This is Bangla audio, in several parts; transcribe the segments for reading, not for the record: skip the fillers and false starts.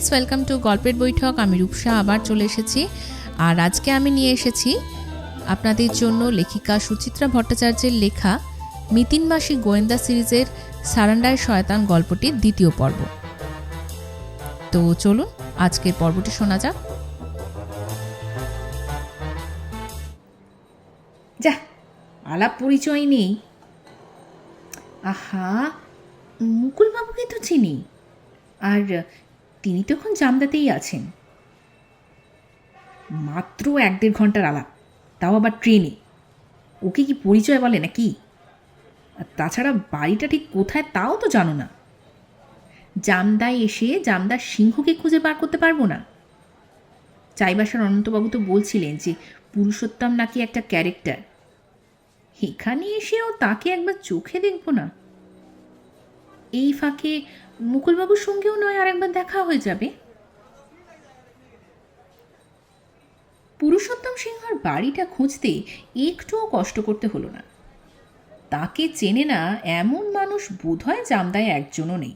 ফ্রেন্ডস, ওয়েলকাম টু গল্পের বৈঠক। আমি রূপসা আবার চলে এসেছি। আর আজকে আমি নিয়ে এসেছি আপনাদের জন্য লেখিকা সুচিত্রা ভট্টাচার্যের লেখা মিতিন মাসি গোয়েন্দা সিরিজের সারান্ডায় শয়তান গল্পটির দ্বিতীয় পর্ব। তো চলুন আজকের পর্বটি শোনা যাক। যা আলাপ পরিচয় নেই। আহা, মুকুলবাবুকে তো চিনি, আর তিনি তো এখন জামদাতেই আছেন। মাত্র 1-1.5 ঘন্টার আলাপ, তাও আবার ট্রেনে। ওকে কি পরিচয় বলে নাকি? আর তাছাড়া বাড়িটা ঠিক কোথায় তাও তো জানো না। জামদায় এসে জামদার সিংহকে খুঁজে বার করতে পারবো না? চাইবাসার অনন্তবাবু তো বলছিলেন যে পুরুষোত্তম নাকি একটা ক্যারেক্টার। এখানে এসেও তাকে একবার চোখে দেখব না? এই ফাঁকে মুকুলবাবুর সঙ্গেও নয় আর একবার দেখা হয়ে যাবে। পুরুষোত্তম সিংহর বাড়িটা খুঁজতে একটুও কষ্ট করতে হলো না। তাকে চেনে না এমন মানুষ বোধহয় জামদায় একজনও নেই।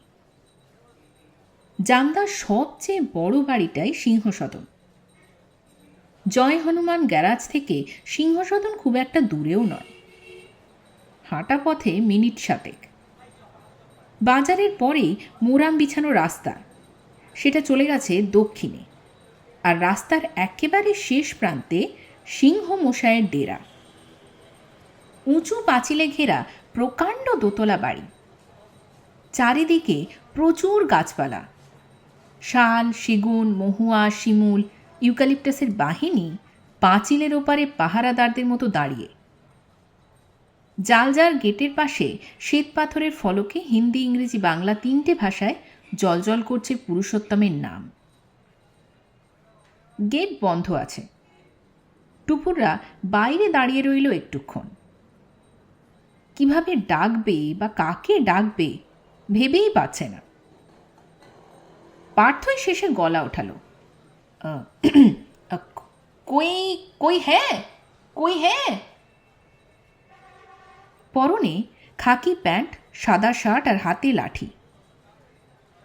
জামদার সবচেয়ে বড় বাড়িটাই সিংহসদন। জয় হনুমান গ্যারাজ থেকে সিংহসদন খুব একটা দূরেও নয়, হাঁটা পথে মিনিট 7। বাজারের পরেই মোরাম বিছানো রাস্তা, সেটা চলে গেছে দক্ষিণে। আর রাস্তার একেবারে শেষ প্রান্তে সিংহ মশায়ের ডেরা। উঁচু পাঁচিলে ঘেরা প্রকাণ্ড দোতলা বাড়ি, চারিদিকে প্রচুর গাছপালা, শাল, সেগুন, মহুয়া, শিমুল, ইউক্যালিপটাসের বাহিনী পাঁচিলের ওপারে পাহারাদারদের মতো দাঁড়িয়ে। জালজার গেটের পাশে শ্বেত পাথরের ফলকে হিন্দি, ইংরেজি, বাংলা 3টে ভাষায় জলজল করছে পুরুষোত্তমের নাম। গেট বন্ধ আছে। টুপুররা বাইরে দাঁড়িয়ে রইল একটুক্ষণ। কিভাবে ডাকবে বা কাকে ডাকবে ভেবেই পাচ্ছে না। পার্থই শেষে গলা ওঠালো, কই কই হ্যাঁ, কই হ্যাঁ। পরনে খাকি প্যান্ট, সাদা শার্ট আর হাতে লাঠি।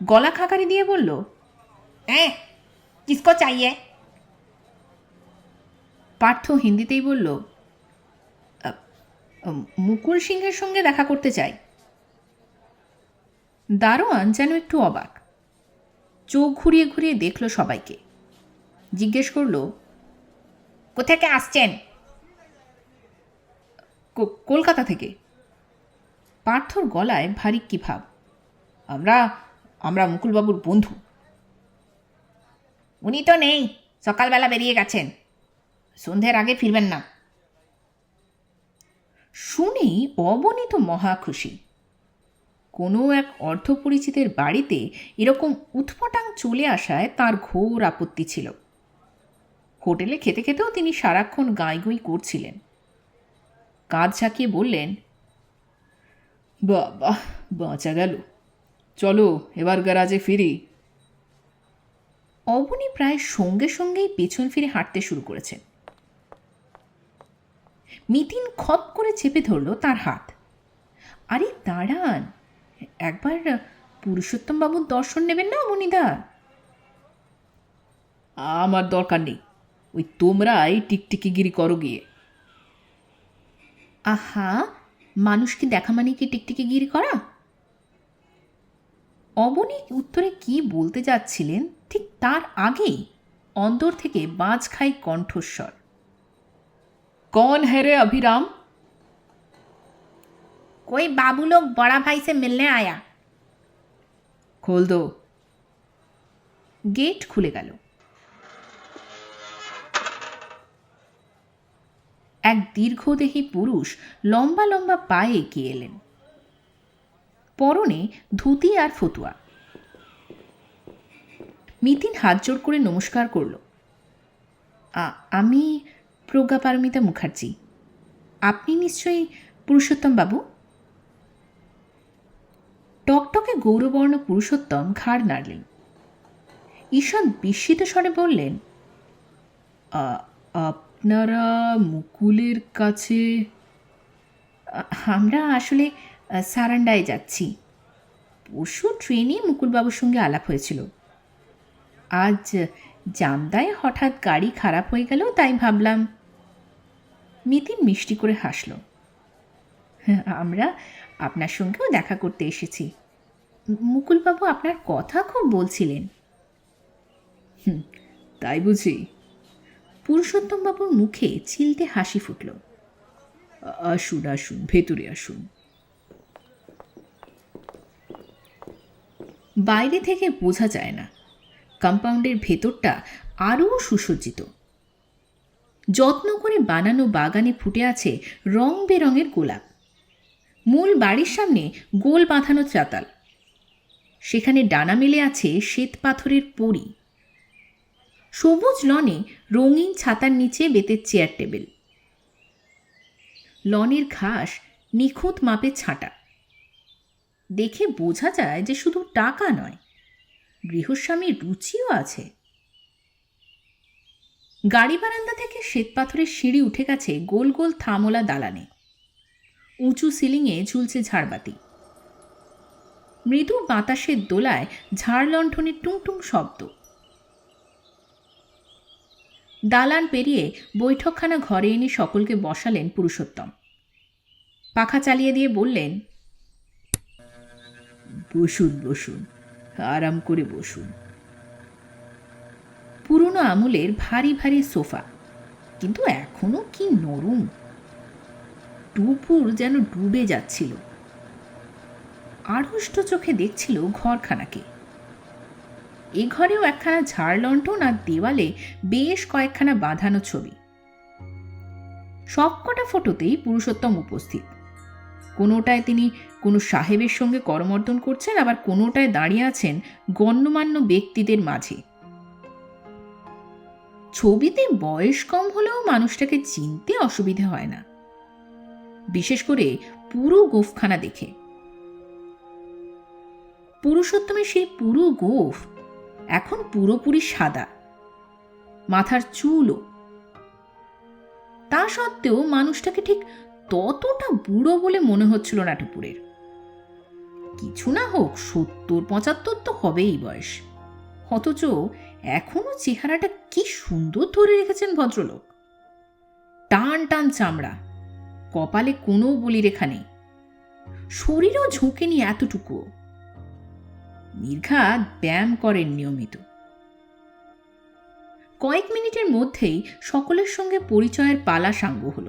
গলা খাকারি দিয়ে বলল, কিসকো চাইয়ে? পার্থ হিন্দিতেই বলল, মুকুল সিংহের সঙ্গে দেখা করতে চাই। দারোয়ান যেন একটু অবাক, চোখ ঘুরিয়ে ঘুরিয়ে দেখল সবাইকে। জিজ্ঞেস করল, কোথেকে আসছেন? কলকাতা থেকে। পার্থর গলায় ভারী কি ভাব। আমরা আমরা মুকুলবাবুর বন্ধু। উনি তো নেই, সকালবেলা বেরিয়ে গেছেন, সন্ধ্যের আগে ফিরবেন না। শুনেই অবনী তো মহা খুশি। কোনো এক অর্ধপরিচিতের বাড়িতে এরকম উৎপটাং চলে আসায় তার ঘোর আপত্তি ছিল। হোটেলে খেতে খেতেও তিনি সারাক্ষণ গাঁইগুঁই করছিলেন। কাঁধ ঝাঁকিয়ে বললেন, বাহ, বাঁচা গেল, চলো এবার গ্যারাজে ফিরি। অবনী প্রায় সঙ্গে সঙ্গেই পেছন ফিরে হাঁটতে শুরু করেছেন। মিতিন খপ করে চেপে ধরল তার হাত। আরে দাঁড়ান, একবার পুরুষোত্তম বাবুর দর্শন নেবেন না অবনীদা? আমার দরকার নেই, ওই তোমরাই টিকটিকিগিরি করো গিয়ে। আহা, মানুষকে দেখা মানে কি টিকটিকিগিরি করা? অবনী উত্তরে কি বলতে যাচ্ছিলেন, ঠিক তার আগেই অন্তর থেকে বাজ খাই কণ্ঠস্বর, कौन है रे अभिराम? कोई बाबू लोग बड़ा भाई से मिलने आया। खोल दो। गेट खुले गल। এক দীর্ঘদেহী পুরুষ লম্বা লম্বা পায়ে এগিয়ে এলেন। পরনে ধুতি আর ফতুয়া। মিতিন হাত জোড় করে নমস্কার করল। আমি প্রজ্ঞাপারমিতা মুখার্জি। আপনি নিশ্চয়ই পুরুষোত্তম বাবু? টকটকে গৌরবর্ণ পুরুষোত্তম ঘাড় নাড়লেন। ঈশান বিস্মিত স্বরে বললেন, আপনারা মুকুলের কাছে? আমরা আসলে সারান্ডায় যাচ্ছি। পরশু ট্রেনে মুকুলবাবুর সঙ্গে আলাপ হয়েছিল। আজ জামদায় হঠাৎ গাড়ি খারাপ হয়ে গেল, তাই ভাবলাম। মিতিন মিষ্টি করে হাসল। আমরা আপনার সঙ্গেও দেখা করতে এসেছি। মুকুলবাবু আপনার কথা খুব বলছিলেন। তাই বুঝি? পুরুষোত্তমবাবুর মুখে চিলতে হাসি ফুটল। আসুন আসুন, ভেতরে আসুন। বাইরে থেকে বোঝা যায় না, কম্পাউন্ডের ভেতরটা আরও সুসজ্জিত। যত্ন করে বানানো বাগানে ফুটে আছে রং বেরঙের গোলাপ। মূল বাড়ির সামনে গোল বাঁধানো চাতাল, সেখানে ডানা মেলে আছে শ্বেত পাথরের পরী। সবুজ লনে রঙিন ছাতার নিচে বেতের চেয়ার টেবিল। লনের ঘাস নিখুঁত মাপে ছাঁটা। দেখে বোঝা যায় যে শুধু টাকা নয়, গৃহস্বামীর রুচিও আছে। গাড়ি বারান্দা থেকে শ্বেতপাথরের সিঁড়ি উঠে গেছে গোল গোল থামোলা দালানে। উঁচু সিলিংয়ে ঝুলছে ঝাড়বাতি। মৃদু বাতাসের দোলায় ঝাড় লণ্ঠনের টুংটুং শব্দ। দালান পেরিয়ে বৈঠকখানা ঘরে এনে সকলকে বসালেন পুরুষোত্তম। পাখা চালিয়ে দিয়ে বললেন, বসুন বসুন, আরাম করে বসুন। পুরনো আমলের ভারী ভারী সোফা, কিন্তু এখনো কি নরম। দুপুর যেন ডুবে যাচ্ছিল। আড়ষ্ট চোখে দেখছিল ঘরখানাকে। এ ঘরেও একখানা ঝাড় লণ্ঠন আর দেওয়ালে বেশ কয়েকখানা বাঁধানো ছবি। সবকটা ফটোতেই পুরুষোত্তম উপস্থিত। কোনোটায় তিনি কোনো সাহেবের সঙ্গে করমর্দন করছেন, আবার কোনোটায় দাঁড়িয়ে আছেন গণ্যমান্য ব্যক্তিদের মাঝে। ছবিতে বয়স কম হলেও মানুষটাকে চিনতে অসুবিধে হয় না, বিশেষ করে পুরো গোফখানা দেখে। পুরুষোত্তমের সেই পুরো গোফ এখন পুরোপুরি সাদা, মাথার চুলও। তা সত্ত্বেও মানুষটাকে ঠিক ততটা বুড়ো বলে মনে হচ্ছিল না টুপুরের। কিছু না হোক 70-75 তো হবেই বয়স, অথচ এখনো চেহারাটা কি সুন্দর ধরে রেখেছেন ভদ্রলোক। টান টান চামড়া, কপালে কোনো বলিরেখা নেই, শরীরও ঝুঁকেনি এতটুকু। নির্ঘাত ব্যায়াম করেন নিয়মিত। কয়েক মিনিটের মধ্যেই সকলের সঙ্গে পরিচয়ের পালা সাঙ্গ হল।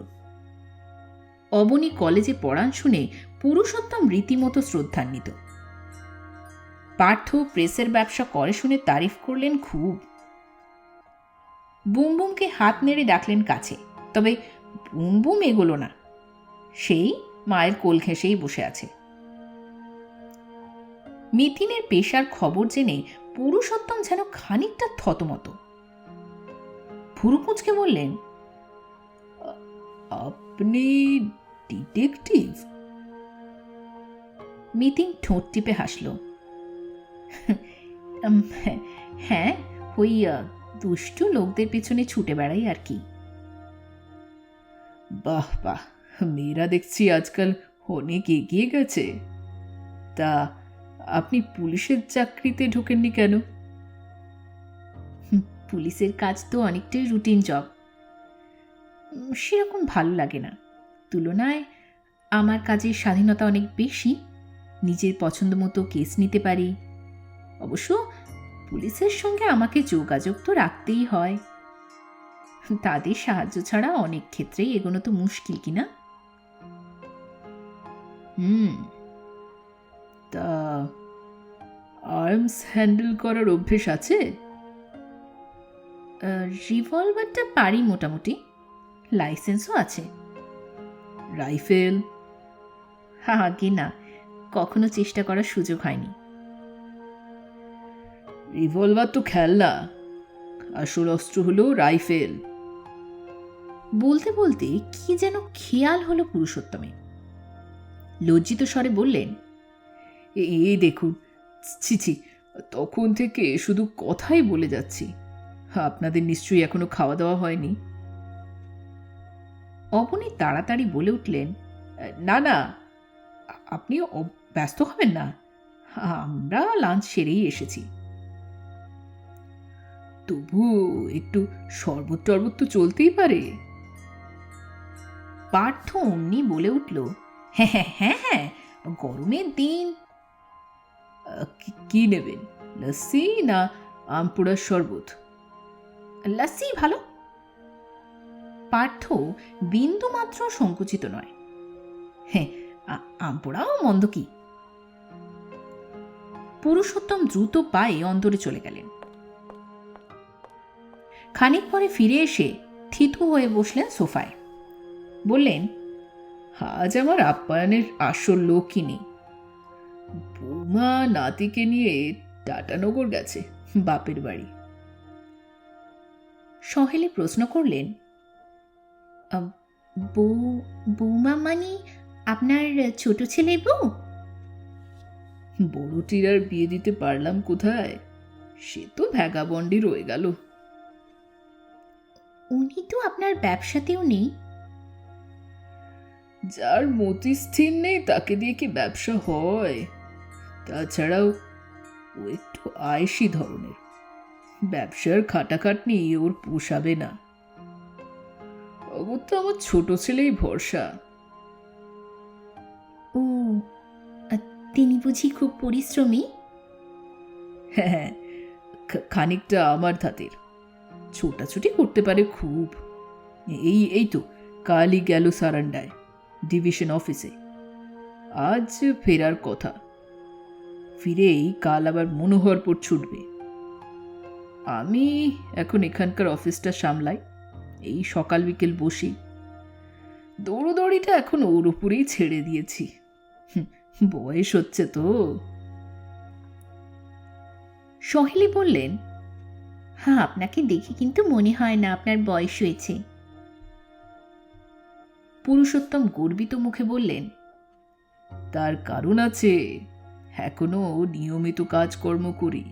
অবনী কলেজে পড়ান শুনে পুরুষোত্তম রীতিমতো শ্রদ্ধান্বিত। পার্থ প্রেসের ব্যবসা করে শুনে তারিফ করলেন খুব। বুমবুমকে হাত নেড়ে ডাকলেন কাছে, তবে বুমবুম এগোলো না, সেই মায়ের কোল ঘেঁষেই বসে আছে। মিতিনের পেশার খবর জেনে পুরুষোত্তম যেন খানিকটা থতমত। ভুরুকুঁচকে বললেন, আপনি ডিটেকটিভ? মিতিন ঠোঁট টিপে হাসল। হ্যাঁ, ওই দুষ্টু লোকদের পেছনে ছুটে বেড়াই আর কি। বাহ বাহ, মেয়েরা দেখছি আজকাল অনেক এগিয়ে গেছে। তা আপনি পুলিশের চাকরিতে ঢোকেননি কেন? পুলিশের কাজ তো অনেকটাই রুটিন জব, সেরকম ভালো লাগে না। তুলনায় আমার কাজের স্বাধীনতা অনেক বেশি, নিজের পছন্দ মতো কেস নিতে পারি। অবশ্য পুলিশের সঙ্গে আমাকে যোগাযোগ তো রাখতেই হয়, তাদের সাহায্য ছাড়া অনেক ক্ষেত্রেই এগোনো তো মুশকিল, কিনা? তা আর্মস হ্যান্ডেল করার অভ্যেস আছে? রিভলভারটা পারি মোটামুটি, লাইসেন্সও আছে। রাইফেল? আগে না, কখনো চেষ্টা করার সুযোগ হয়নি। রিভলভার তো খেলনা, আসল অস্ত্র হলো রাইফেল। বলতে বলতে কি যেন খেয়াল হলো পুরুষোত্তমে। লজ্জিত স্বরে বললেন, এই দেখুন, ছি, তখন থেকে শুধু কথাই বলে যাচ্ছি। আপনাদের নিশ্চয়ই এখনো খাওয়া দাওয়া হয়নি। অবনী তাড়াতাড়ি বলে উঠলেন, না না, আপনি ব্যস্ত হবেন না, আমরা লাঞ্চ সেরেই এসেছি। তবু একটু শরবত টরবত তো চলতেই পারে। পার্থ অমনি বলে উঠল, হ্যাঁ হ্যাঁ হ্যাঁ হ্যাঁ, গরমের দিন। কি নেবেন, লস্যি না আমপুরার শরবত? লস্যি ভালো। পার্থ বিন্দু মাত্র সংকুচিত নয়। হ্যাঁ, আমপোড়াও মন্দ কি। পুরুষোত্তম দ্রুত পায়ে অন্তরে চলে গেলেন। খানিক পরে ফিরে এসে থিতু হয়ে বসলেন সোফায়। বললেন, আজ আমার আপ্যায়নের আসল লোকই নেই। বৌমা নাতিকে নিয়ে টাটানগর গেছে বাপের বাড়ি। সহেলি প্রশ্ন করলেন, বৌমা মানে আপনার ছোট ছেলে বউ? বড়টির আর বিয়ে দিতে পারলাম কোথায়, সে তো ভ্যাগাবন্ডি রয়ে গেল। উনি তো আপনার ব্যবসাতেও নেই। যার মতি স্থির নেই তাকে দিয়ে কি ব্যবসা হয়? তাছাড়াও ও একটু আয়েসি ধরনের, ব্যবসার খাটাখাটনি ওর পোষাবে না। অগত্যা আমার ছোট ছেলেই ভরসা। ও, তিনি বুঝি খুব পরিশ্রমী? হ্যাঁ, খানিকটা আমার ধাতের, ছোটাছুটি করতে পারে খুব। এই তো কালই গেল সারান্ডায় ডিভিশন অফিসে, আজ ফেরার কথা। ফিরেই কাল আবার মনোহরপুর ছুটবে। আমি এখন এখানকার অফিসটা সামলাই, এই সকাল বিকেল বসি। দৌড়োদৌড়িটা এখন ওর উপরেই ছেড়ে দিয়েছি, বয়স হচ্ছে তো। সহেলি বললেন, হ্যাঁ, আপনাকে দেখে কিন্তু মনে হয় না আপনার বয়স হয়েছে। পুরুষোত্তম গর্বিত মুখে বললেন, তার কারণ আছে, এখনো নিয়মিত কাজকর্ম করি,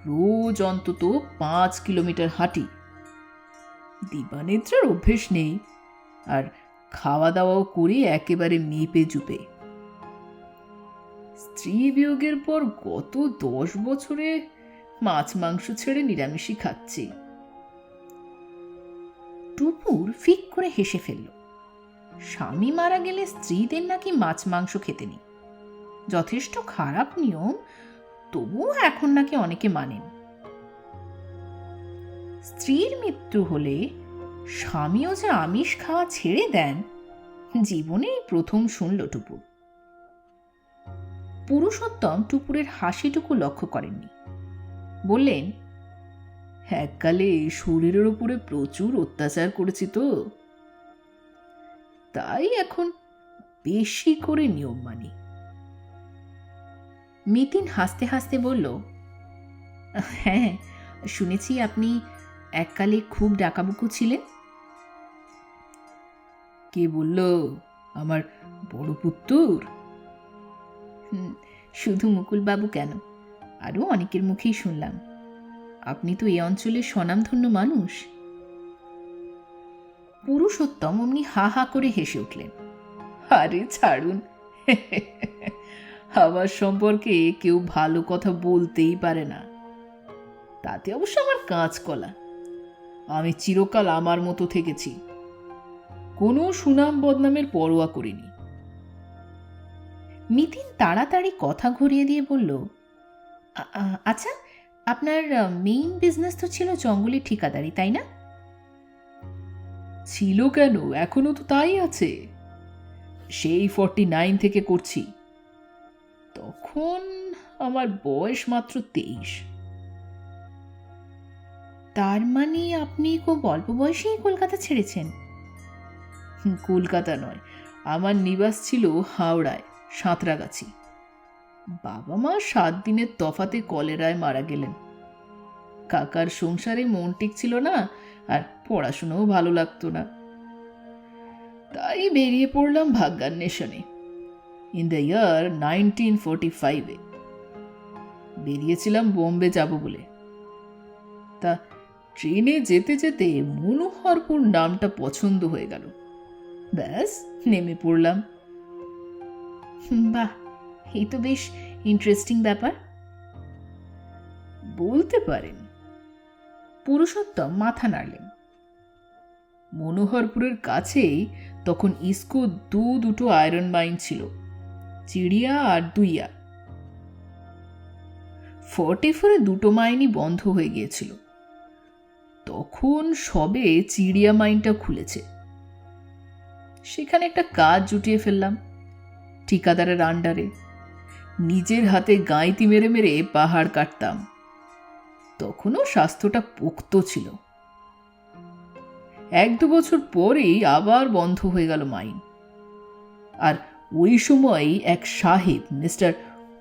রোজ অন্তত 5 কিলোমিটার হাঁটি। দিবানিদ্রার অভ্যেস নেই, আর খাওয়া দাওয়াও করি একেবারে মেপে চুপে। স্ত্রী বিয়োগের পর গত 10 বছরে মাছ মাংস ছেড়ে নিরামিষই খাচ্ছি। টুপুর ফিক করে হেসে ফেলল। স্বামী মারা গেলে স্ত্রীদের নাকি মাছ মাংস খেতে নেই, যথেষ্ট খারাপ নিয়ম, তবুও এখন নাকি অনেকে মানেন। স্ত্রীর মৃত্যু হলে স্বামীও যে আমিষ খাওয়া ছেড়ে দেন, জীবনেই প্রথম শুনল টুপুর। পুরুষোত্তম টুপুরের হাসিটুকু লক্ষ্য করেননি। বললেন, এককালে শরীরের উপরে প্রচুর অত্যাচার করেছি তো, তাই এখন বেশি করে নিয়ম মানি। মিতিন হাসতে হাসতে বলল, হ্যাঁ, শুনেছি আপনি এককালে খুব ডাকাবুকু ছিলেন। কে বলল? আমার বড় পুত্তুর? শুধু মুকুলবাবু কেন, আরও অনেকের মুখেই শুনলাম। আপনি তো এই অঞ্চলের স্বনামধন্য মানুষ। পুরুষোত্তম অমনি হা হা করে হেসে উঠলেন। আরে ছাড়ুন, আমার সম্পর্কে কেউ ভালো কথা বলতেই পারে না, তাতে অবশ্য আমার কাঁচকলা। আমি চিরকাল আমার মতো থেকেছি, কোনো সুনাম বদনামের পরোয়া করিনি। মিতিন তাড়াতাড়ি কথা ঘুরিয়ে দিয়ে বলল, আচ্ছা, আপনার মেইন বিজনেস তো ছিল জঙ্গলের ঠিকাদারি, তাই না? ছিল কেন, এখনো তো তাই আছে। সেই 49 থেকে করছি। তখন আমার বয়স মাত্র 23। তার মানে আপনি খুব অল্প বয়সেই কলকাতা ছেড়েছেন? কলকাতা নয়, আমার নিবাস ছিল হাওড়ায়, সাঁতরাগাছি। বাবা মা 7 দিনের তফাতে কলেরায় মারা গেলেন। কাকার সংসারে মন টিকছিল না, আর পড়াশোনাও ভালো লাগতো না, তাই বেরিয়ে পড়লাম ভাগ্যান্বেষণে। ইন দ্য ইয়ার 1945 বেরিয়েছিলাম বোম্বে যাব বলে। তা ট্রেনে যেতে যেতে মনোহরপুর নামটা পছন্দ হয়ে গেল, ব্যাস নেমে পড়লাম। বাহ, এই তো বেশ ইন্টারেস্টিং ব্যাপার। বলতে পারেন। পুরুষোত্তম মাথা নাড়লেন। মনোহরপুরের কাছেই তখন ইস্কো দুটো আয়রন মাইন ছিল, চিড়িয়া আর দুইয়া। 44-এ দুটো মাইনই বন্ধ হয়ে গিয়েছিল। তখন সবে চিড়িয়া মাইনটা খুলেছে। সেখানে একটা কাজ জুটিয়ে ফেললাম ঠিকাদারের আন্ডারে। নিজের হাতে গাঁইতি মেরে মেরে পাহাড় কাটতাম। তখনও স্বাস্থ্যটা পোক্ত ছিল। 1-2 বছর পরেই আবার বন্ধ হয়ে গেল মাইন। আর ওই সময় এক সাহেব, মিস্টার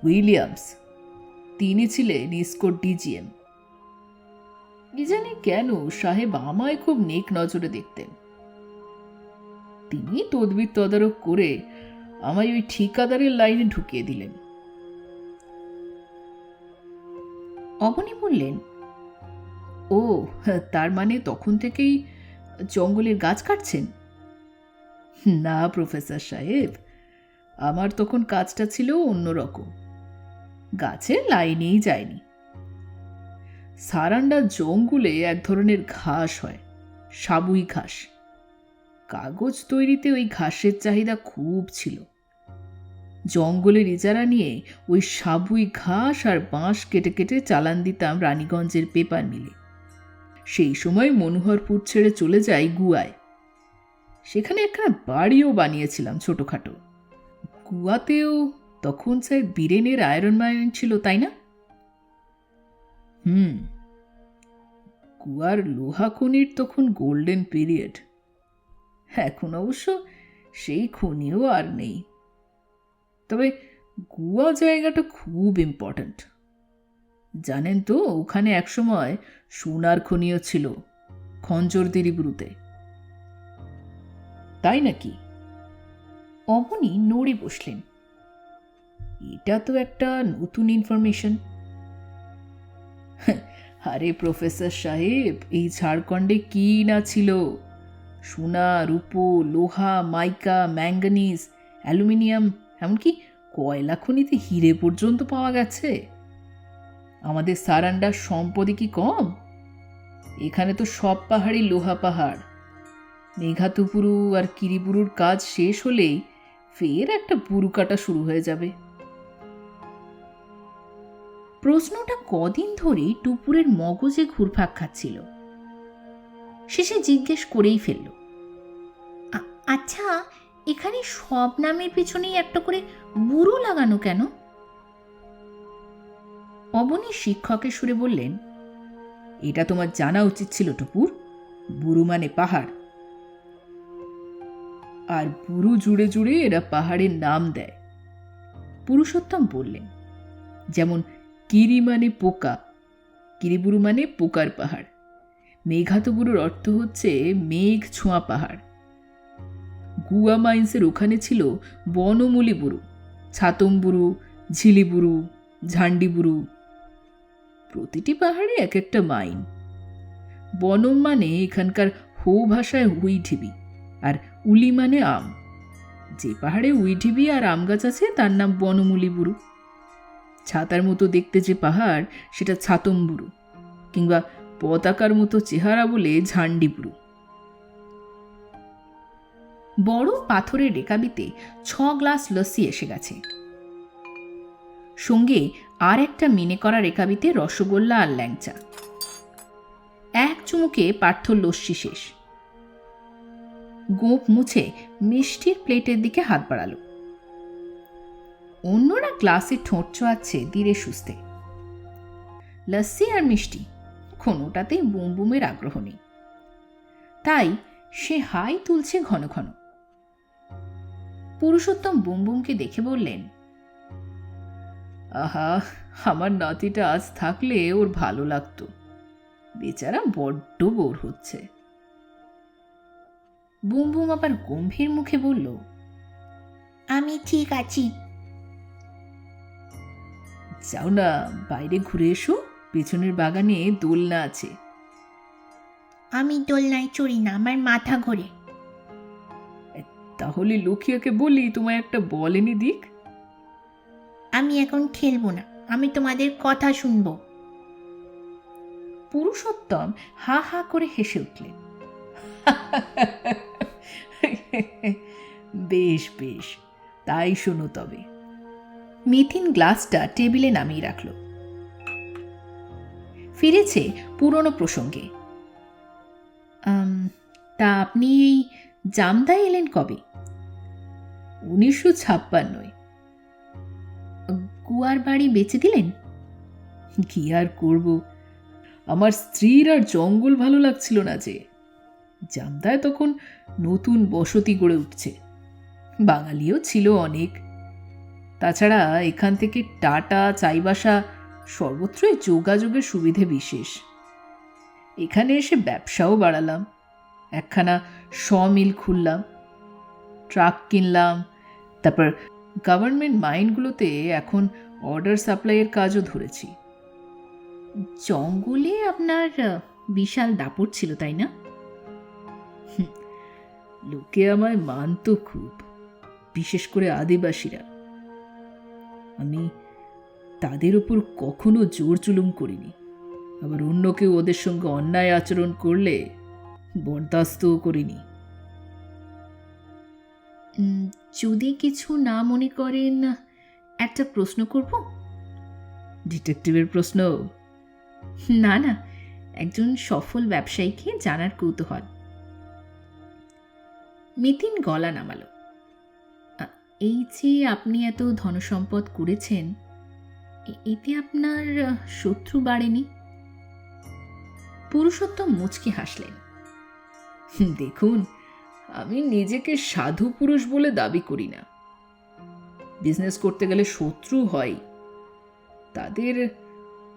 উইলিয়ামস, তিনি ছিলেন ইস্কোর ডিজিএম। কি জানি কেন সাহেব আমায় খুব নেক নজরে দেখতেন। তিনি তদবির তদারক করে আমায় ওই ঠিকাদারের লাইনে ঢুকিয়ে দিলেন। অবনী বললেন, ও তার মানে তখন থেকেই জঙ্গলের গাছ কাটছেন? না প্রফেসর সাহেব, আমার তখন কাজটা ছিল অন্যরকম, গাছের লাইনেই যায়নি। সারান্ডা জঙ্গলে এক ধরনের ঘাস হয়, সাবুই ঘাস। কাগজ তৈরিতে ওই ঘাসের চাহিদা খুব ছিল। জঙ্গলের ইজারা নিয়ে ওই সাবুই ঘাস আর বাঁশ কেটে কেটে চালান দিতাম রানীগঞ্জের পেপার মিলে। সেই সময় মনোহরপুর ছেড়ে চলে যাই গুয়ায়। সেখানে একখানা বাড়িও বানিয়েছিলাম ছোটখাটো। গুয়াতেও তখন স্যার বীরেনের আয়রন মাইন ছিল, তাই না? গুয়ার লোহা খনির তখন গোল্ডেন পিরিয়ড। এখন অবশ্য সেই খনিও আর নেই। তবে গুয়া জায়গাটা খুব ইম্পর্ট্যান্ট। জানেন তো, ওখানে একসময় সোনার খনিও ছিল, খঞ্জরদেরিবুরুতে। তাই নাকি? অবনী নড়ে বসলেন। এটা তো একটা নতুন ইনফরমেশন। আরে প্রফেসর সাহেব, এই ঝাড়খণ্ডে কি না ছিল! সোনা, রূপো, লোহা, মাইকা, ম্যাঙ্গানিজ, অ্যালুমিনিয়াম, এমনকি কয়লা খনিতে হিরে পর্যন্ত পাওয়া গেছে। আমাদের সারান্ডার সম্পদই কি কম? এখানে তো সব পাহাড়ই লোহা পাহাড়। মেঘাতুপুরু আর কিরিপুরুর কাজ শেষ হলেই ফের একটা বুরু কাটা শুরু হয়ে যাবে। প্রশ্নটা কদিন ধরেই টুপুরের মগজে ঘুরপাক খাচ্ছিল। শেষে জিজ্ঞেস করেই ফেলল, আচ্ছা, এখানে সব নামের পিছনেই একটা করে বুরু লাগানো কেন? অবনী শিক্ষকের সুরে বললেন, এটা তোমার জানা উচিত ছিল টুপুর। বুরু মানে পাহাড়, আর বুরু জুড়ে জুড়ে এরা পাহাড়ের নাম দেয়। পুরুষোত্তম বললেন, যেমন কিরি মানে পোকা, কিরিবুরু মানে পোকার পাহাড়। মেঘাতুবুরুর অর্থ হচ্ছে মেঘ ছোঁয়া পাহাড়। গুয়া মাইন্সের ওখানে ছিল বনমূলি বুরু, ছাতমবুরু, ঝিলিবুরু, ঝান্ডিবুরু। প্রতিটি পাহাড়ে এক একটা মাইন। বনম মানে এখানকার হো ভাষায় উইঢিবি, আর উলি মানে আম। যে পাহাড়ে উইঢিবি আর আম গাছ আছে তার নাম বনমূলি বুরু। ছাতার মতো দেখতে যে পাহাড়, সেটা ছাতমবুরু, কিংবা পতাকার মতো চেহারা বলে ঝান্ডিবুরু। বড় পাথরের রেকাবিতে 6 গ্লাস লস্যি এসে গেছে। সঙ্গে আর একটা মিনে করা রেকাবিতে রসগোল্লা আর ল্যাংচা। এক চুমুকে পার্থর লস্যি শেষ। গোঁপ মুছে মিষ্টির প্লেটের দিকে হাত বাড়ালো। অন্যরা গ্লাসে ঠোঁট চোয়াচ্ছে ধীরে সুস্থে। লস্যি আর মিষ্টি কোনোটাতেই বুমবুমের আগ্রহ নেই, তাই সে হাই তুলছে ঘন ঘন। পুরুষোত্তম বুমবুমকে দেখে বললেন, আহা, আমার নাতিটা আজ থাকলে ওর ভালো লাগতো। বেচারা বড্ড বোর হচ্ছে। বুমবুম আবার গম্ভীর মুখে বলল, আমি ঠিক আছি। যাও না, বাইরে ঘুরে এসো, পেছনের বাগানে দোলনা আছে। আমি দোলনায় চড়ি না, আমার মাথা ঘোরে। তাহলে লক্ষ্মীকে বলি তোমায় একটা বল এনে দিক। আমি এখন খেলবো না, আমি তোমাদের কথা শুনবো। পুরুষোত্তম হা হা করে হেসে উঠলেন। বেশ বেশ, তাই শোনো তবে। মিথিন গ্লাসটা টেবিলে নামিয়ে রাখল। ফিরেছে পুরনো প্রসঙ্গে। তা আপনি এই জামদায় এলেন কবে? 1956। গুয়ার বাড়ি বেচে দিলেন? কি আর করব, আমার স্ত্রীর আর জঙ্গল ভালো লাগছিল না যে। জামদায় তখন নতুন বসতি গড়ে উঠছে, বাঙালিও ছিল অনেক। তাছাড়া এখান থেকে টাটা, চাইবাসা সর্বত্রই যোগাযোগের সুবিধে বিশেষ। এখানে এসে ব্যবসাও বাড়ালাম, একখানা মিল খুললাম, ট্রাক কিনলাম। তারপর গভর্নমেন্ট মাইনগুলোতে এখন অর্ডার সাপ্লাইয়ের কাজও ধরেছি। জঙ্গলে আপনার বিশাল দাপট ছিল, তাই না? লোকে আমায় মানত খুব, বিশেষ করে আদিবাসীরা। আমি তাদের উপর কখনো জোর জুলুম করিনি, আবার অন্য কেউ ওদের সঙ্গে অন্যায় আচরণ করলে বরদাস্তও করিনি। যদি কিছু না মনে করেন, একটা প্রশ্ন করব? ডিটেকটিভের প্রশ্ন? না না, একজন সফল ব্যবসায়ীকে জানার কৌতূহল। মিতিন গলা নামালো। এই যে আপনি এত ধনসম্পদ করেছেন, এতে আপনার শত্রু বাড়েনি? পুরুষোত্তম মুচকি হাসলেন। দেখুন, আমি নিজেকে সাধু পুরুষ বলে দাবি করি না। বিজনেস করতে গেলে শত্রু হয়, তাদের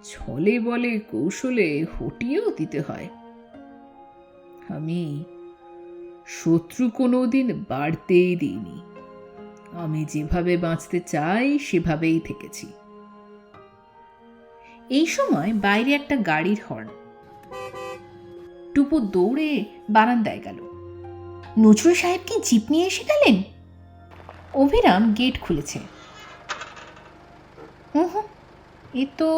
ছলে বলে কৌশলে হটিয়েও দিতে হয়। আমি শত্রু কোনোদিন বাড়তেই দিইনি। আমি যেভাবে বাঁচতে চাই সেভাবেই থেকেছি। এই সময় বাইরে একটা গাড়ির হর্ন। টুপু দৌড়ে বারান্দায় গেল। নজরুল সাহেব কি জিপ নিয়ে এসে গেলেন? অভিরাম গেট খুলেছে। এ তো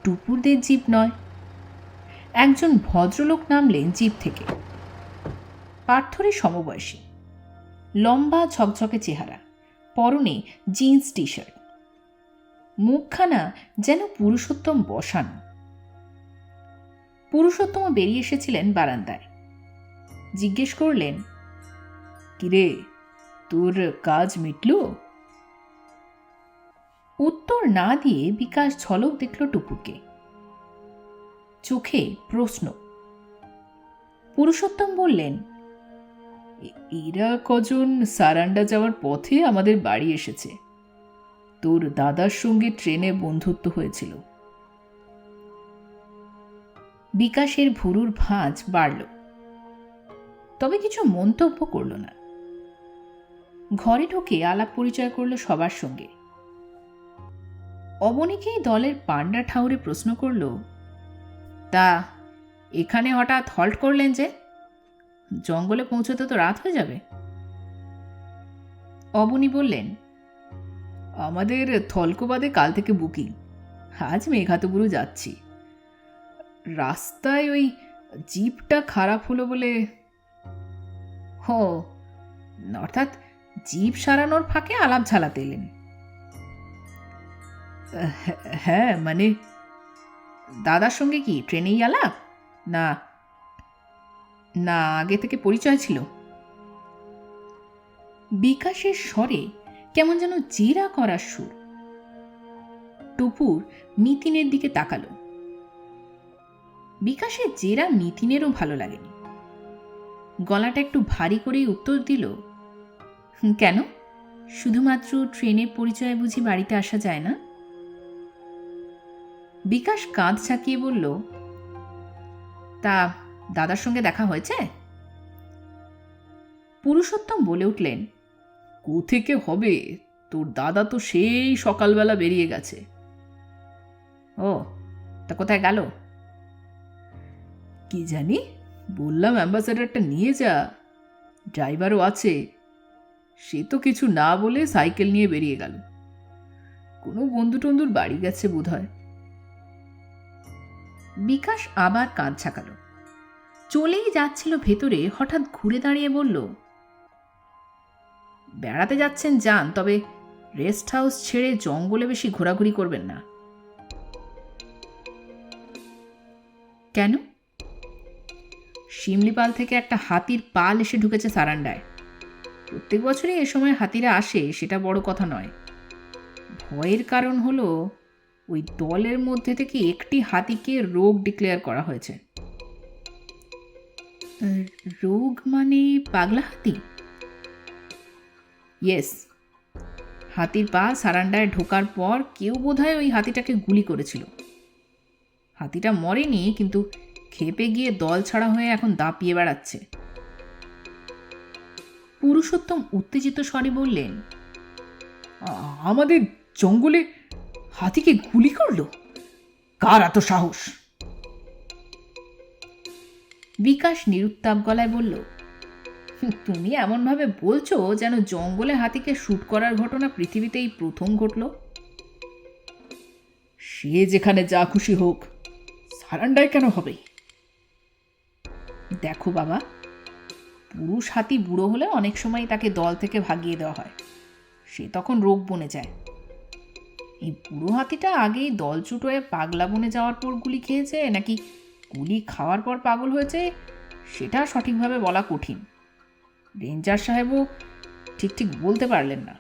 টুপুরদের জিপ নয়। একজন ভদ্রলোক নামলেন জিপ থেকে। পার্থরই সমবয়সী, লম্বা ঝকঝকে চেহারা, পরনে জিন্স টি শার্ট, মুখখানা যেন পুরুষোত্তম বসানো। পুরুষোত্তম বেরিয়ে এসেছিলেন বারান্দায়। জিজ্ঞেস করলেন, কিরে, তোর কাজ মিটল? উত্তর না দিয়ে বিকাশ ঝলক দেখল টুপুরকে, চোখে প্রশ্ন। পুরুষোত্তম বললেন, এরা কজন সারান্ডা যাওয়ার পথে আমাদের বাড়ি এসেছে। তোর দাদার সঙ্গে ট্রেনে বন্ধুত্ব হয়েছিল। বিকাশের ভুরুর ভাঁজ বাড়ল, তবে কিছু মন্তব্য করল না। ঘরে ঢুকে আলাপ পরিচয় করল সবার সঙ্গে। অবনীকেই দলের পান্ডা ঠাউরে প্রশ্ন করল, তা এখানে হঠাৎ হল্ট করলেন যে? জঙ্গলে পৌঁছতে তো রাত হয়ে যাবে। অবনী বললেন, আমাদের থলকোবাদে কাল থেকে বুকিং, আজ মেঘাতপুরু যাচ্ছি। রাস্তায় ওই জিপটা খারাপ হলো বলে। হো, অর্থাৎ জিপ সারানোর ফাঁকে আলাপ ঝালাতে এলেন? হ্যাঁ, মানে দাদার সঙ্গে কি ট্রেনেই আলাপ, না না আগে থেকে পরিচয় ছিল? বিকাশের স্বরে কেমন যেন জিরা করার সুর। টুপুর মিতিনের দিকে তাকালো। বিকাশের জেরা মিতিনেরও ভালো লাগেনি। গলাটা একটু ভারী করেই উত্তর দিল, কেন, শুধুমাত্র ট্রেনে পরিচয় বুঝি বাড়িতে আসা যায় না? বিকাশ কাঁধ ছাকিয়ে বলল, তা দাদার সঙ্গে দেখা হয়েছে? পুরুষোত্তম বলে উঠলেন, কোথেকে হবে, তোর দাদা তো সেই সকালবেলা বেরিয়ে গেছে। ও, তা কোথায় গেল? কি জানি, বললাম অ্যাম্বাসেডারটা নিয়ে যা, ড্রাইভারও আছে। সে তো কিছু না বলে সাইকেল নিয়ে বেরিয়ে গেল। কোনো বন্ধু টন্ধুর বাড়ি গেছে বোধ হয়। বিকাশ আবার কাঁধ ঝাঁকাল। চলেই যাচ্ছিল ভেতরে, হঠাৎ ঘুরে দাঁড়িয়ে বলল, বেড়াতে যাচ্ছেন যান, তবে রেস্ট হাউস ছেড়ে জঙ্গলে বেশি ঘোরাঘুরি করবেন না। কেন? শিমলিপাল থেকে একটা হাতির পাল এসে ঢুকেছে সারান্ডায়। প্রত্যেক বছরই এ সময় হাতিরা আসে, সেটা বড় কথা নয়। ভয়ের কারণ হলো ওই দলের মধ্যে থেকে একটি হাতিকে রোগ ডিক্লেয়ার করা হয়েছে। রোগ মানে পাগলা হাতি? ইয়েস। হাতির পা সারান্ডায় ঢোকার পর কেউ বোধহয় ওই হাতিটাকে গুলি করেছিল। হাতিটা মরেনি, কিন্তু খেপে গিয়ে দল ছাড়া হয়ে এখন দাপিয়ে বেড়াচ্ছে। পুরুষোত্তম উত্তেজিত স্বরে বললেন, আমাদের জঙ্গলে হাতিকে গুলি করলো? কার এত সাহস? বিকাশ নিরুত্তাপ গলায় বলল, তুমি এমনভাবে বলছো যেন জঙ্গলে হাতিকে শ্যুট করার ঘটনা পৃথিবীতেই প্রথম ঘটল। সে যেখানে যা খুশি হোক, সারান্ডায় কেন হবে? দেখো বাবা, পুরুষ হাতি বুড়ো হলে অনেক সময় তাকে দল থেকে ভাগিয়ে দেওয়া হয়, সে তখন রোগ বনে যায়। এই বুড়ো হাতিটা আগেই দলছুট হয়ে পাগলা বনে যাওয়ার পর গুলি খেয়েছে, নাকি গুলি খাওয়ার পর পাগল হয়েছে, সেটা সঠিকভাবে বলা কঠিন। রেঞ্জার সাহেবও ঠিক বলতে পারলেন না।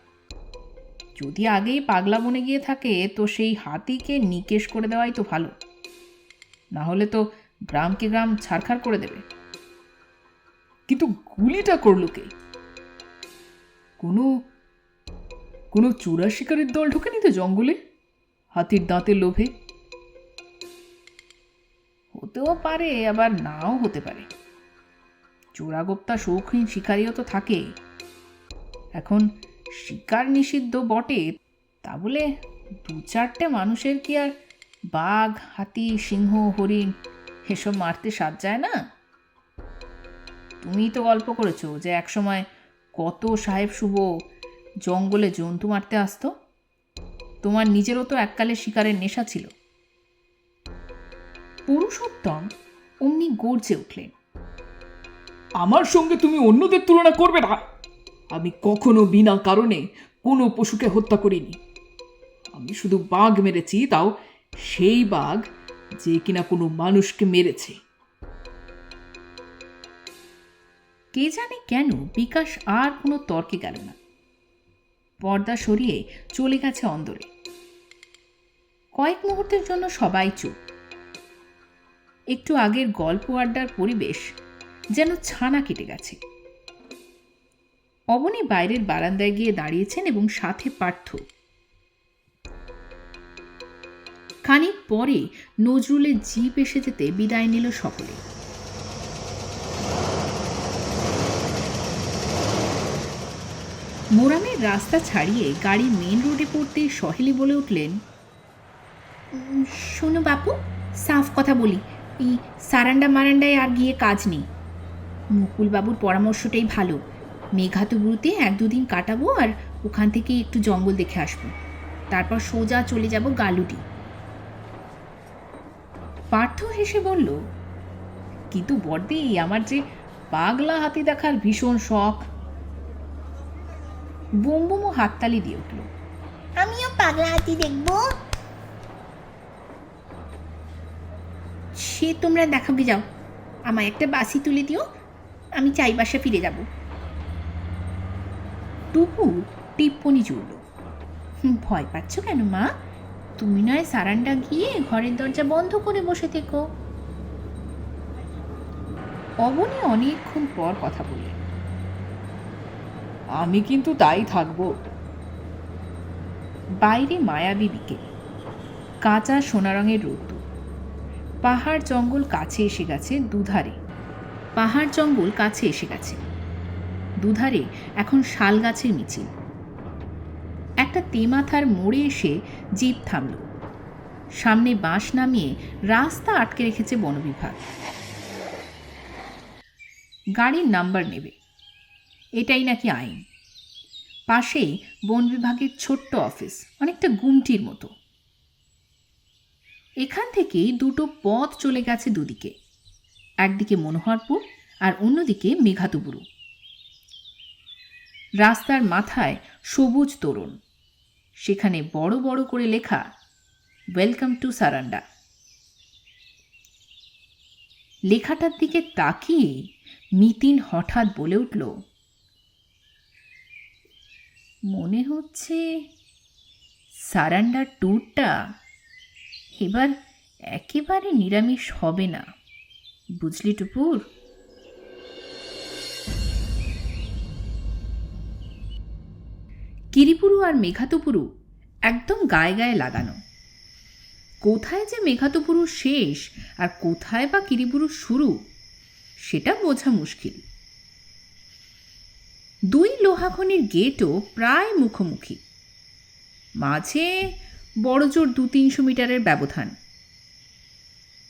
যদি আগেই পাগলা বনে গিয়ে থাকে তো সেই হাতিকে নিকেশ করে দেওয়াই তো ভালো, না হলে তো গ্রামকে গ্রাম ছারখার করে দেবে। কিন্তু গুলিটা করলো কে? কোনো চোরা শিকারের দল ঢোকেনি তো জঙ্গলে হাতির দাঁতের লোভে? হতেও পারে, আবার নাও হতে পারে। চোরাগোপ্তা শৌখিন শিকারীও তো থাকে। এখন শিকার নিষিদ্ধ বটে, তা বলে 2-4টে মানুষের কি আর বাঘ, হাতি, সিংহ, হরিণ এসব মারতে সাজ যায় না? তুমিই তো গল্প করেছো যে একসময় কত সাহেব শুভ জঙ্গলে জন্তু মারতে আসতো। তোমার নিজেরও তো এককালে শিকারের নেশা ছিল। পুরুষোত্তম অমনি গর্জে উঠলেন, আমার সঙ্গে তুমি অন্যদের তুলনা করবে না। আমি কখনো বিনা কারণে কোনো পশুকে হত্যা করিনি। আমি শুধু বাঘ মেরেছি, তাও সেই বাঘ যে কিনা কোনো মানুষকে মেরেছে। কে জানে কেন বিকাশ আর কোনো তর্কে গেল না। পর্দা সরিয়ে চলে গেছে অন্দরে। কয়েক মুহূর্তের জন্য সবাই চুপ। একটু আগের গল্প আড্ডার পরিবেশ যেন ছানা কেটে গেছে। অবনী বাইরের বারান্দায় গিয়ে দাঁড়িয়েছেন এবং সাথে পার্থ। খানিক পরে নজরুলের জিপ এসে যেতে বিদায় নিল সকলে। মোরামের রাস্তা ছাড়িয়ে গাড়ি মেন রোডে পড়তে সহেলি বলে উঠলেন, শোনো বাপু, সাফ কথা বলি, এই সারান্ডা মারান্ডায় আর গিয়ে কাজ নেই। মুকুলবাবুর পরামর্শটাই ভালো। মেঘাতুবুরুতে 1-2 দিন কাটাবো, আর ওখান থেকে একটু জঙ্গল দেখে আসবো। তারপর সোজা চলে যাব গালুটি। পার্থ হেসে বলল, কিন্তু বড়দি, আমার যে পাগলা হাতি দেখার ভীষণ শখ। বুমবুমও হাততালি দিয়ে উঠল, আমিও পাগলা হাতি দেখবো। সে তোমরা দেখাবে যাও, আমায় একটা বাসি তুলে দিও, আমি চাইবাসা ফিরে যাব। টুকু টিপ্পনি জুড়ল, ভয় পাচ্ছ কেন মা? তুমি নয় সারান্ডা গিয়ে ঘরের দরজা বন্ধ করে বসে থেকো। অবনী অনেকক্ষণ পর কথা বললেন, আমি কিন্তু তাই থাকবো। বাইরে মায়াবী বিকেল, কাঁচা সোনা রঙের রোদ্দুর। পাহাড় জঙ্গল কাছে এসে গেছে দুধারে এখন শাল গাছের মিছিল। একটা তেমাথার মোড়ে এসে জিপ থামল। সামনে বাঁশ নামিয়ে রাস্তা আটকে রেখেছে বনবিভাগ। গাড়ির নাম্বার নেবে, এটাই নাকি আইন। পাশেই বন বিভাগের ছোট্ট অফিস, অনেকটা গুমটির মতো। এখান থেকেই দুটো পথ চলে গেছে দুদিকে, একদিকে মনোহরপুর আর অন্যদিকে মেঘাতুবুরু। রাস্তার মাথায় সবুজ তোরণ, সেখানে বড় বড় করে লেখা ওয়েলকাম টু সারান্ডা। লেখাটার দিকে তাকিয়ে মিতিন হঠাৎ বলে উঠল, মনে হচ্ছে সারান্ডার ট্যুরটা এবার একেবারে নিরামিষ হবে না, বুঝলি টুপুর? কিরিপুরু আর মেঘাতুপুরু একদম গায়ে গায়ে লাগানো। কোথায় যে মেঘাতুপুরু শেষ আর কোথায় বা কিরিপুরু শুরু সেটা বোঝা মুশকিল। দুই লোহাখনির গেটও প্রায় মুখোমুখি, মাঝে বড়জোর 200-300 মিটারের ব্যবধান।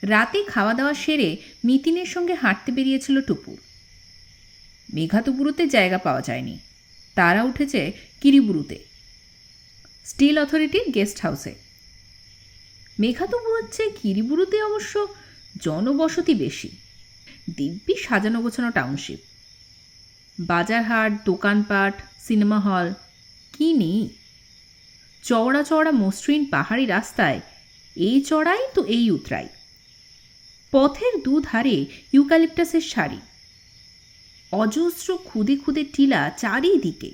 রাতে খাওয়া দাওয়া সেরে মিতিনের সঙ্গে হাঁটতে বেরিয়েছিল টুপুর। মেঘাতুপুরুতে জায়গা পাওয়া যায়নি, তারা উঠেছে কিরিবুরুতে, স্টিল অথরিটির গেস্ট হাউসে। মেঘাতুপুরুর চেয়ে কিরিবুরুতে অবশ্য জনবসতি বেশি, দিব্যি সাজানো গোছানো টাউনশিপ, বাজারহাট, দোকানপাট, সিনেমা হল, কি নেই? চওড়া চওড়া মসৃণ পাহাড়ি রাস্তায় এই চড়াই তো এই উতরাই। পথের দুধারে ইউক্যালিপটাসের সারি, অজস্র খুদে খুদে টিলা চারিদিকে,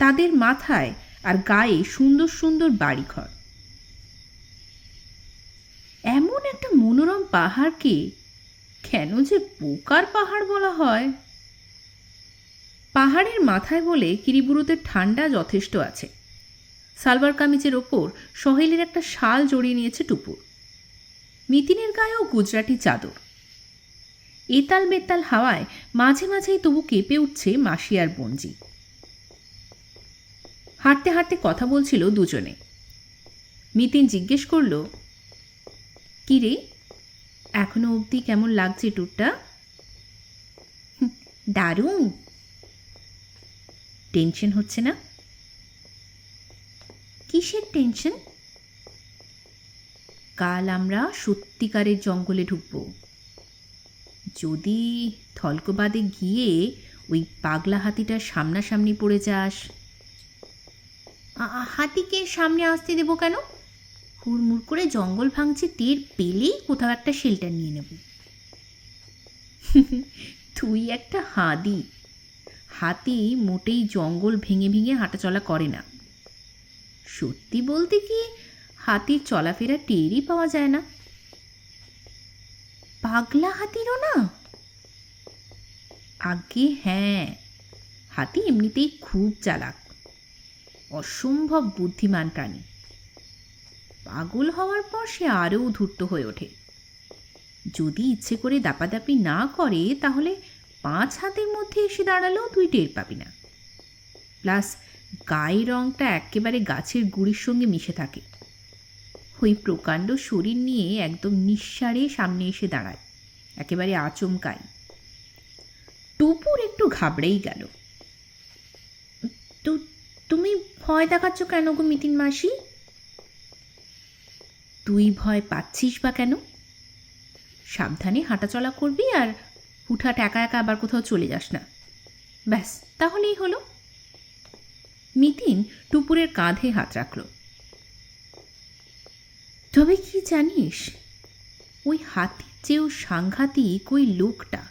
তাদের মাথায় আর গায়ে সুন্দর সুন্দর বাড়িঘর। এমন একটা মনোরম পাহাড়কে কেন যে পোকার পাহাড় বলা হয়? পাহাড়ের মাথায় বলে কিরিবুরুতে ঠান্ডা যথেষ্ট আছে। সালবার কামিজের ওপর সহেলের একটা শাল জড়িয়ে নিয়েছে টুপুর। মিতিনের গায়েও গুজরাটি চাদর। এতাল বেতাল হাওয়ায় মাঝে মাঝেই তবু কেঁপে উঠছে মাসি আর বঞ্জি। হাঁটতে হাঁটতে কথা বলছিল দুজনে। মিতিন জিজ্ঞেস করল, কি রে, এখনো অবধি কেমন লাগছে ট্যুরটা? দারুণ। টেনশন হচ্ছে না? কিসের টেনশন? কাল আমরা সত্যিকারের জঙ্গলে ঢুকবো। যদি থলকবাদে গিয়ে ওই পাগলা হাতিটার সামনাসামনি পড়ে যাস। হাতিকে সামনে আসতে দেব কেন? হুড়মুড় করে জঙ্গল ভাঙছে টের পেলেই কোথাও একটা শেল্টার নিয়ে নেব। তুই একটা হাঁদি। হাতি মোটেই জঙ্গল ভেঙে ভেঙে হাঁটাচলা করে না। সত্যি বলতে কি, হাতির চলাফেরা টেরই পাওয়া যায় না। পাগলা হাতিরও না? আগে হ্যাঁ, হাতি এমনিতেই খুব চালাক, অসম্ভব বুদ্ধিমান প্রাণী। পাগল হওয়ার পর সে আরও ধূর্ত হয়ে ওঠে। যদি ইচ্ছে করে দাপাদাপি না করে তাহলে 5 হাতের মধ্যে এসে দাঁড়ালেও তুই টের পাবি না। প্লাস গায়ের রঙটা একেবারে গাছের গুড়ির সঙ্গে মিশে থাকে। ওই প্রকাণ্ড শরীর নিয়ে একদম নিঃসাড়ে সামনে এসে দাঁড়ায়, একেবারে আচমকাই। টুপুর একটু ঘাবড়েই গেল। তুমি ভয় দেখাচ্ছ কেন গো মিতিন মাসি? তুই ভয় পাচ্ছিস বা কেন? সাবধানে হাঁটাচলা করবি আর হুটহাট একা একা আবার কোথাও চলে যাস না, ব্যাস তাহলেই হলো। মিতিন টুপুরের কাঁধে হাত রাখল। তবে কি জানিস, ওই হাতির চেয়েও সাংঘাতিক ওই লোকটা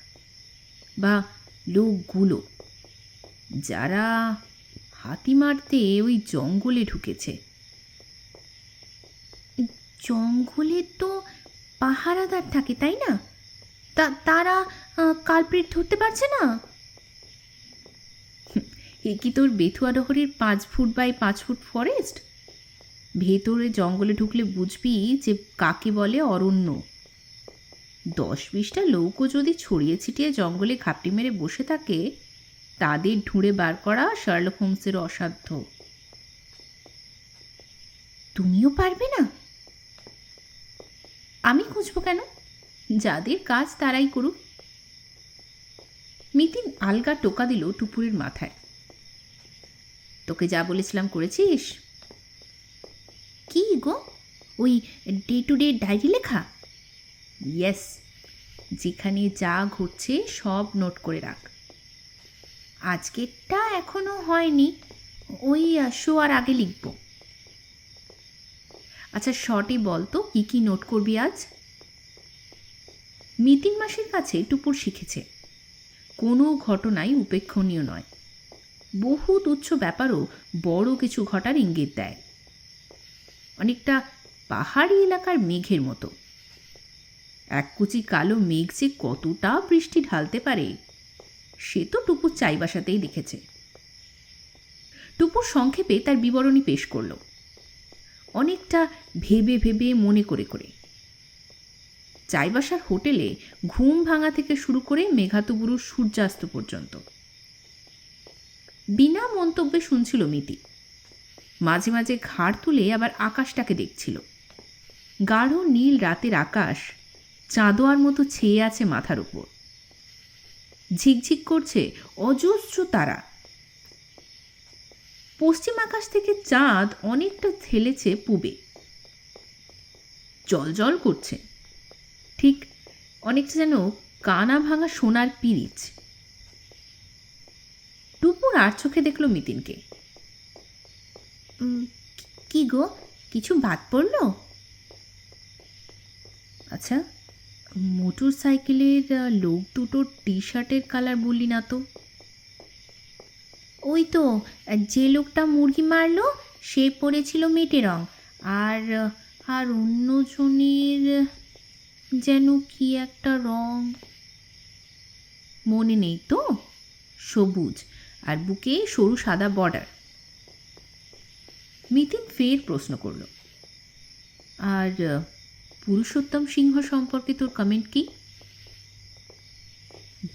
বা লোকগুলো যারা হাতি মারতে ওই জঙ্গলে ঢুকেছে। জঙ্গলে তো পাহারাদার থাকে, তাই না? তারা কালপ্রিট ধরতে পারছে না? এ কি তোর বেথুয়াডহরের 5 ফুট বাই 5 ফুট ফরেস্ট? ভেতরে জঙ্গলে ঢুকলে বুঝবি যে কাকে বলে অরণ্য। 10-20টা লোকও যদি ছড়িয়ে ছিটিয়ে জঙ্গলে ঘাপটি মেরে বসে থাকে, তাদের ঢুঁড়ে বার করা শার্লক হোমসের অসাধ্য। তুমিও পারবে না? আমি খুঁজবো কেন? যাদের কাজ তারাই করুক। মিতিন আলগা টোকা দিল টুপুরের মাথায়। তোকে যা বলেছিলাম করেছিস? কি গো? ওই ডে টু ডে ডায়েরি লেখা? ইয়েস, যেখানে যা ঘটছে সব নোট করে রাখ। আজকেরটা এখনো হয়নি, ওই শোয়ার আগে লিখব। আচ্ছা শর্টে বল তো কী কী নোট করবি আজ? মিতিন মাসির কাছে টুপুর শিখেছে কোনো ঘটনাই উপেক্ষণীয় নয়, বহু তুচ্ছ ব্যাপারও বড় কিছু ঘটার ইঙ্গিত দেয়। অনেকটা পাহাড়ি এলাকার মেঘের মতো। এককুচি কালো মেঘ যে কতটা বৃষ্টি ঢালতে পারে সে তো টুপুর চাইবাসাতেই দেখেছে। টুপুর সংক্ষেপে তার বিবরণী পেশ করল, অনেকটা ভেবে ভেবে মনে করে করে। চাইবাসার হোটেলে ঘুম ভাঙা থেকে শুরু করে মেঘাতুবুরুর সূর্যাস্ত পর্যন্ত বিনা মন্তব্যে শুনছিল মিতি। মাঝে মাঝে ঘাড় তুলে আবার আকাশটাকে দেখছিল। গাঢ় নীল রাতের আকাশ চাঁদোয়ার মতো ছেয়ে আছে মাথার উপর। ঝিকঝিক করছে অজস্র তারা। পশ্চিম আকাশ থেকে চাঁদ অনেকটা ঠেলেছে পূবে, জল করছে, ঠিক অনেকটা যেন কানা ভাঙা সোনার পিরিচ। টুপুর আর চোখে দেখল মিতিনকে। কি গো, কিছু বাদ পড়লো? আচ্ছা, মোটর সাইকেলের লোক দুটোর টি শার্টের কালার বললি না তো? ওই তো, যে লোকটা মুরগি মারলো সে পড়েছিল মেটে রং, আর আর অন্যজনের যেন কি একটা রং মনে নেই তো। সবুজ আর বুকে সরু সাদা বর্ডার। মিতিন ফের প্রশ্ন করল, আর পুরুষোত্তম সিংহ সম্পর্কে তোর কমেন্ট কি?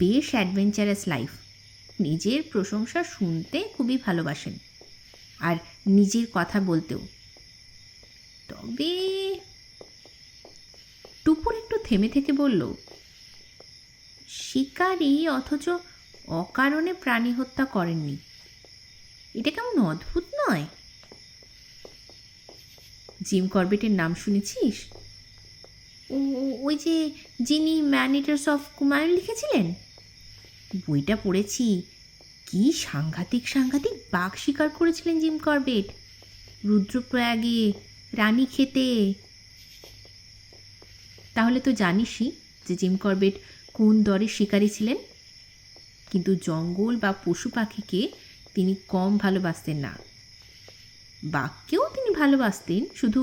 বেশ অ্যাডভেঞ্চারাস লাইফ, নিজের প্রশংসা শুনতে খুবই ভালোবাসেন, আর নিজের কথা বলতেও। তবে টুপুর একটু থেমে থেকে বলল, শিকারী অথচ অকারণে প্রাণী হত্যা করেননি। এটা কেমন অদ্ভুত নয়? জিম করবেটের নাম শুনেছিস? ওই যে যিনি ম্যান ইটার্স অফ কুমায়ুন লিখেছিলেন, বইটা পড়েছি। কি সাংঘাতিক সাংঘাতিক বাঘ শিকার করেছিলেন জিম করবেট, রুদ্রপ্রয়াগে, রানী খেতে। তাহলে তো জানিসই যে জিম করবেট কোন দরের শিকারী ছিলেন। কিন্তু জঙ্গল বা পশু পাখিকে তিনি কম ভালোবাসতেন না। বাঘকেও তিনি ভালোবাসতেন, শুধু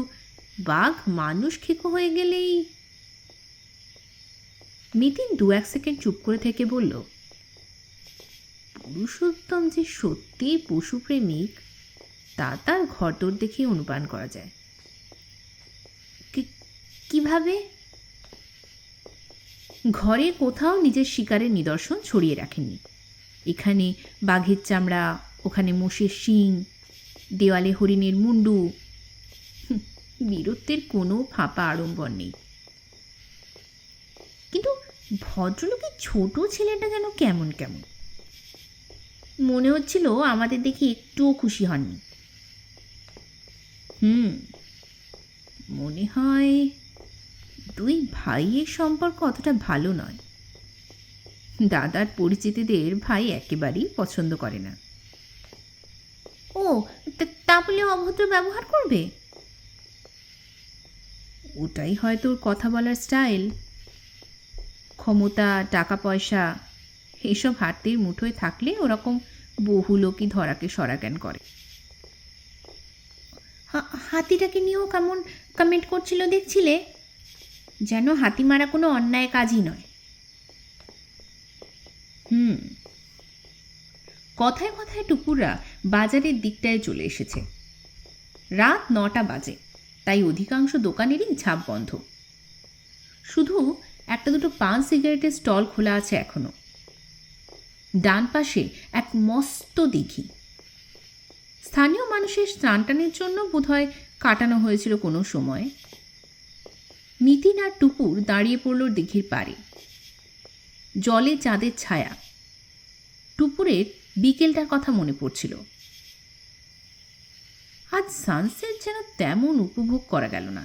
বাঘ মানুষ খেকো হয়ে গেলেই। মিতিন 2-1 সেকেন্ড চুপ করে থেকে বলল, পুরুষোত্তম যে সত্যি পশুপ্রেমিক তা তার ঘরদোর দেখে অনুমান করা যায়। কিভাবে? ঘরে কোথাও নিজের শিকারের নিদর্শন ছড়িয়ে রাখেননি। এখানে বাঘের চামড়া, ওখানে মোষের শিং, দেওয়ালে হরিণের মুন্ডু। বীরত্বের কোনো ফাঁপা আড়ম্বর নেই। কিন্তু ভদ্রলোকের ছোট ছেলেটা যেন কেমন কেমন মনে হচ্ছিল, আমাদের দেখে একটুও খুশি হননি। মনে হয় দুই ভাইয়ের সম্পর্ক অতটা ভালো নয়। দাদার পরিচিতিদের ভাই একেবারেই পছন্দ করে না। ও, তা বলে অভদ্র ব্যবহার করবে? ওটাই হয়তো ওর কথা বলার স্টাইল। ক্ষমতা, টাকা পয়সা এইসব হাতের মুঠোয় থাকলে ওরকম বহু লোকই ধরাকে সরাজ্ঞান করে। হাতিটাকে নিয়েও কেমন কমেন্ট করছিল দেখছিলে? যেন হাতি মারা কোনো অন্যায় কাজই নয়। কথায় কথায় টুকুররা বাজারের দিকটায় চলে এসেছে। রাত 9টা বাজে, তাই অধিকাংশ দোকানেরই ঝাঁপ বন্ধ। শুধু একটা দুটো পান সিগারেটের স্টল খোলা আছে এখনো। ডান পাশে এক মস্ত দিঘি। স্থানীয় মানুষের স্নান-টানের জন্য বোধহয় কাটানো হয়েছিল কোনো সময়। মিতিন আর টুপুর দাঁড়িয়ে পড়ল দিঘির পাড়ে। জলে চাঁদের ছায়া। টুপুরের বিকেলটার কথা মনে পড়ছিল। আজ সানসেট যেন তেমন উপভোগ করা গেল না।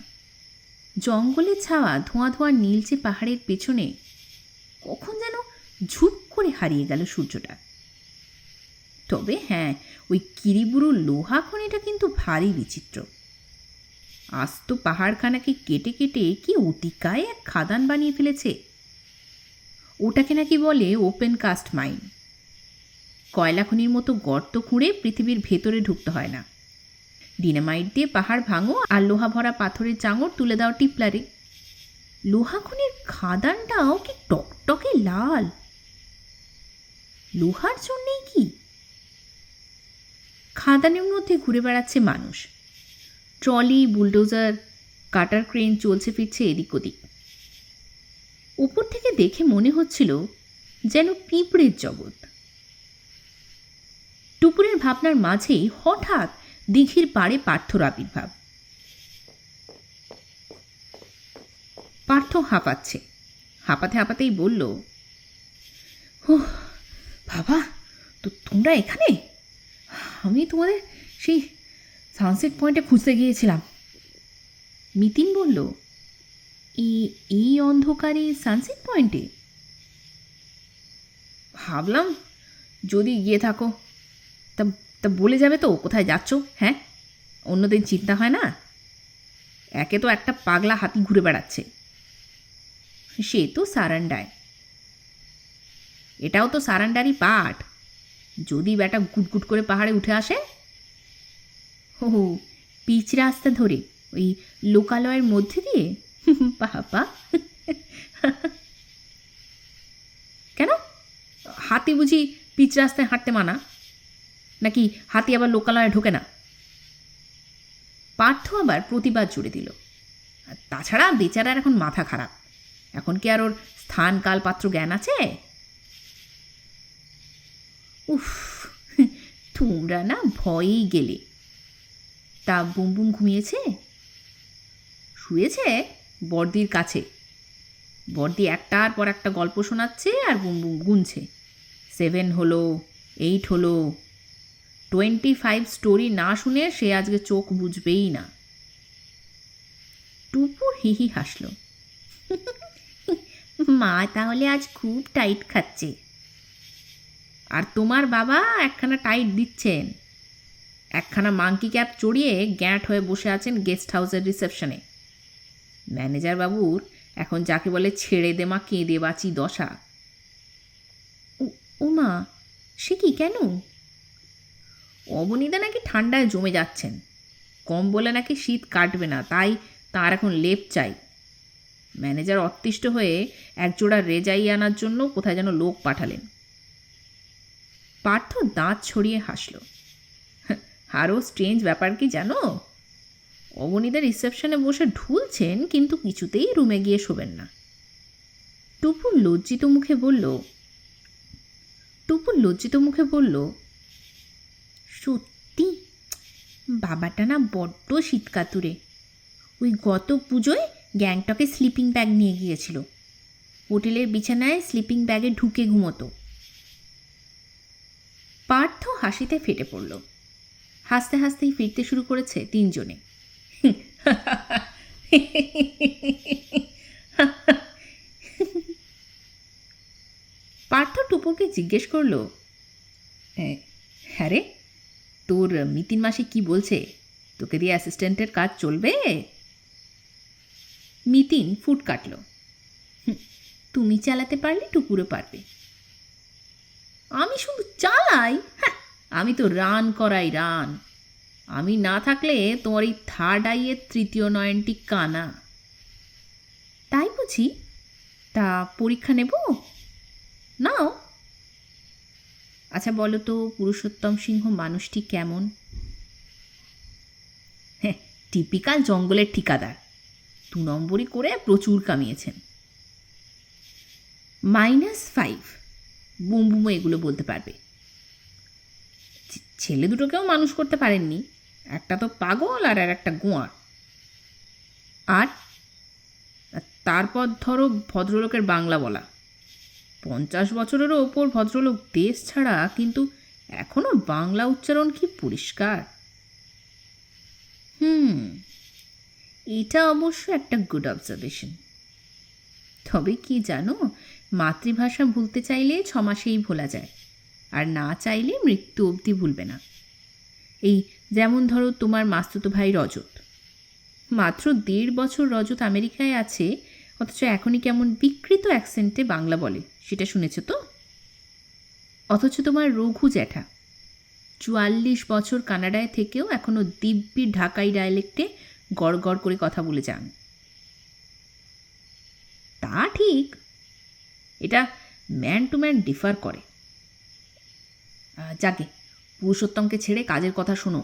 জঙ্গলের ছাওয়া ধোঁয়া ধোঁয়া নীলচে পাহাড়ের পেছনে কখন যেন ঝুপ করে হারিয়ে গেল সূর্যটা। তবে হ্যাঁ, ওই কিরিবুরুর লোহা খনিটা কিন্তু ভারী বিচিত্র। আস্ত পাহাড়খানাকে কেটে কেটে কি অতিকায় এক খাদান বানিয়ে ফেলেছে। ওটাকে নাকি বলে ওপেন কাস্ট মাইন। কয়লা খনির মতো গর্ত খুঁড়ে পৃথিবীর ভেতরে ঢুকতে হয় না। ডিনামাইট দিয়ে পাহাড় ভাঙো আর লোহা ভরা পাথরের চাঙড় তুলে দাও টিপলারে। লোহা খনির খাদানটাও কি টকটকে লাল। লোহার জন্যেই কি? খাদানের মধ্যে ঘুরে বেড়াচ্ছে মানুষ। ট্রলি, বুলডোজার, কাটার ক্রেন চলছে ফিরছে এদিক ওদিক। উপর থেকে দেখে মনে হচ্ছিল যেন পিঁপড়ের জগৎ। টুপুরের ভাবনার মাঝেই হঠাৎ দিঘির পাড়ে পার্থর আবির্ভাব। পার্থ হাঁপাচ্ছে। হাঁপাতে হাঁপাতেই বলল, ও বাবা, তো তোমরা এখানে? আমি তোমাদের সেই সানসেট পয়েন্টে খুঁজতে গিয়েছিলাম। মিতিন বলল, এই অন্ধকারে সানসেট পয়েন্টে? ভাবলাম যদি গিয়ে থাকো তা তা বলে যাবে তো কোথায় যাচ্ছ। হ্যাঁ, অন্যদিন চিন্তা হয় না? একে তো একটা পাগলা হাতি ঘুরে বেড়াচ্ছে, সে তো সারান্ডায়। এটাও তো সারান্ডারই পাঠ। যদি বেটা গুটগুট করে পাহাড়ে উঠে আসে। ও, পিচ রাস্তা ধরে ওই লোকালয়ের মধ্যে দিয়ে? বাবা, কেন হাতি বুঝি পিচ রাস্তায় হাঁটতে মানা? নাকি হাতি আবার লোকালয়ে ঢোকে না? পার্থ আবার প্রতিবাদ জুড়ে দিল, তাছাড়া বেচারার এখন মাথা খারাপ। এখন কি আর ওর স্থান কাল পাত্র জ্ঞান আছে? উফ, তোমরা না ভয়েই গেলে। তা বুম বুম ঘুমিয়েছে? শুয়েছে বর্দির কাছে। বর্দি একটার পর একটা গল্প শোনাচ্ছে আর বুম বুম গুনছে। 7 হলো, 8 হলো। 25 স্টোরি না শুনে সে আজকে চোখ বুঝবেই না। টুপুর হিহি হাসল। মা তাহলে আজ খুব টাইট খাচ্ছে। আর তোমার বাবা একখানা টাইট দিচ্ছেন। একখানা মাংকি ক্যাপ চড়িয়ে গ্যাঁট হয়ে বসে আছেন গেস্ট হাউসের রিসেপশনে। ম্যানেজার বাবুর এখন যাকে বলে ছেড়ে দে মা কেঁদে বাঁচি দশা। ও মা, সে কি, কেন? অবনীদা নাকি ঠান্ডায় জমে যাচ্ছেন। কম্বলে নাকি শীত কাটবে না, তাই তার এখন লেপ চাই। ম্যানেজার অতিষ্ঠ হয়ে একজোড়া রেজাই আনার জন্য কোথায় যেন লোক পাঠালেন। পার্থ দাঁত ছড়িয়ে হাসল। আরও স্ট্রেঞ্জ ব্যাপার কি জানো? অবনীদের রিসেপশনে বসে ঢুলছেন, কিন্তু কিছুতেই রুমে গিয়ে শোবেন না। টুপুর লজ্জিত মুখে বলল, সত্যি বাবাটা না বড্ড শীতকাতুরে। ওই গত পুজোয় গ্যাংটকে স্লিপিং ব্যাগ নিয়ে গিয়েছিল। হোটেলের বিছানায় স্লিপিং ব্যাগে ঢুকে ঘুমোতো। পার্থ হাসিতে ফেটে পড়ল। হাসতে হাসতেই ফিরতে শুরু করেছে তিনজনে। পার্থ টুপুরকে জিজ্ঞেস করল, হ্যাঁ রে, তোর মিতিন মাসি কি বলছে? তোকে দিয়ে অ্যাসিস্ট্যান্টের কাজ চলবে? মিতিন ফুট কাটল। তুমি চালাতে পারলে টুপুরও পারবে। আমি শুধু চালাই? হ্যাঁ, আমি তো রান করাই রান। আমি না থাকলে তোমার এই থার্ড আইয়ের তৃতীয় নয়নটি কানা। তাই বুঝি? তা পরীক্ষা নেব? নাও। আচ্ছা বলো তো, পুরুষোত্তম সিংহ মানুষটি কেমন? হ্যাঁ, টিপিক্যাল জঙ্গলের ঠিকাদার। 2 নম্বরই করে প্রচুর কামিয়েছেন। -5 বুম বুমো এগুলো বলতে পারবে। ছেলে দুটোকেও মানুষ করতে পারেননি। একটা তো পাগল আর একটা গোঁয়ার। আর তারপর ধরো ভদ্রলোকের বাংলা বলা। 50 বছরেরও ওপর ভদ্রলোক, দেশ ছাড়া, কিন্তু এখনো বাংলা উচ্চারণ কি পরিষ্কার। এটা অবশ্য একটা গুড অবজারভেশন। তবে কি জানো, মাতৃভাষা ভুলতে চাইলে 6 মাসেই ভোলা যায়, আর না চাইলে মৃত্যু অবধি ভুলবে না। এই যেমন ধরো তোমার মাস্তুতো ভাই রজত, মাত্র 1.5 বছর রজত আমেরিকায় আছে, অথচ এখনই কেমন বিকৃত অ্যাকসেন্টে বাংলা বলে, সেটা শুনেছো তো? অথচ তোমার রঘু জ্যাঠা 44 বছর কানাডায় থেকেও এখনও দিব্যি ঢাকাই ডায়ালেক্টে গড় গড় করে কথা বলে যান। তা ঠিক, এটা ম্যান টু ম্যান ডিফার করে। যাকে পুরুষোত্তমকে ছেড়ে কাজের কথা শোনো,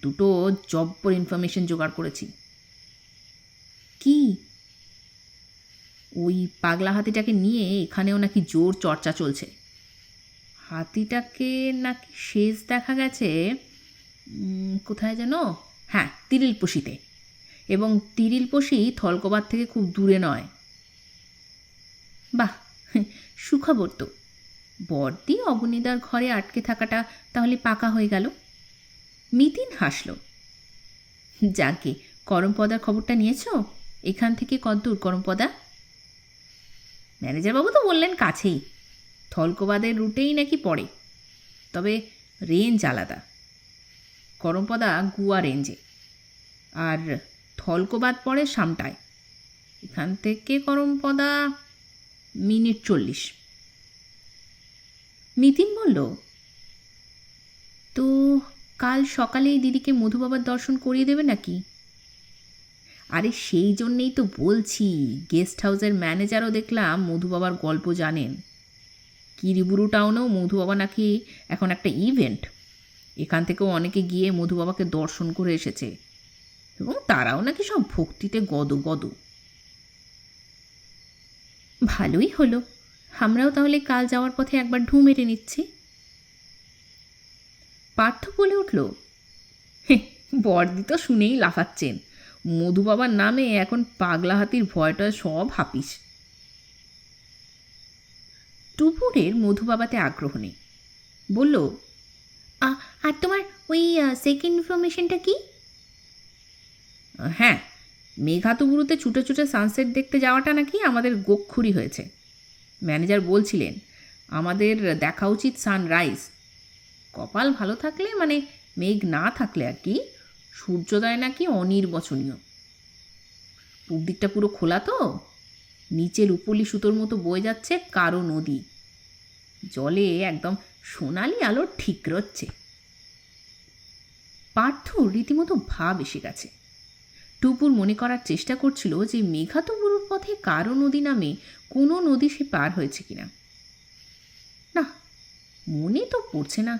দুটো জব্বর ইনফরমেশন জোগাড় করেছি। কি? ওই পাগলা হাতিটাকে নিয়ে এখানেও নাকি জোর চর্চা চলছে। হাতিটাকে নাকি শেষ দেখা গেছে কোথায় যেন, হ্যাঁ, তিরিলপশিতে, এবং তিরিলপশি থলকোবাদ থেকে খুব দূরে নয়। বাহ, সুখবর তো। বর্দি অবনীদার ঘরে আটকে থাকাটা তাহলে পাকা হয়ে গেল। মিতিন হাসল। যাকে করমপদার খবরটা নিয়েছ? এখান থেকে কতদূর করমপদা? ম্যানেজারবাবু তো বললেন কাছেই, থলকোবাদের রুটেই নাকি পড়ে, তবে রেঞ্জ আলাদা। করমপদা গুয়া রেঞ্জে, আর থলকোবাদ পড়ে সামটায়। এখান থেকে করমপদা মিনিট 40। নিতিন বলল, তো কাল সকালেই দিদিকে মধুবাবার দর্শন করিয়ে দেবে নাকি? আরে সেই জন্যেই তো বলছি, গেস্ট হাউসের ম্যানেজারও দেখলাম মধুবাবার গল্প জানেন। কিরিবুরু টাউনেও মধুবাবা নাকি এখন একটা ইভেন্ট। এখান থেকেও অনেকে গিয়ে মধুবাবাকে দর্শন করে এসেছে, এবং তারাও নাকি সব ভক্তিতে গদ। ভালোই হলো, আমরাও তাহলে কাল যাওয়ার পথে একবার ঢু মেরে নিচ্ছি। পার্থ বলে উঠল, বর্দি তো শুনেই লাফাচ্ছেন। মধুবাবার নামে এখন পাগলা হাতির ভয়টা সব হাপিস। টুপুরের মধুবাবাতে আগ্রহ নেই, বলল, আর তোমার ওই সেকেন্ড ইনফরমেশনটা কি? হ্যাঁ, মেঘাতুবুরুতে ছুটে ছুটে সানসেট দেখতে যাওয়াটা নাকি আমাদের গোক্ষুরি হয়েছে। ম্যানেজার বলছিলেন আমাদের দেখা উচিত সানরাইজ। কপাল ভালো থাকলে, মানে মেঘ না থাকলে আর কি, সূর্যোদয় নাকি অনির্বচনীয়। পূব দিকটা পুরো খোলা তো, নিচে রূপলি সুতোর মতো বয়ে যাচ্ছে কারো নদী, জলে একদম সোনালি আলো ঠিক রচ্ছে। পার্থ রীতিমতো ভাব এসে গেছে। টুপুর মনে করার চেষ্টা করছিল যে মেঘাতুবুরুর পথে কারো নদী নামে কোনো নদী সে পার হয়েছে কিনা। না, মনে তো পড়ছে না।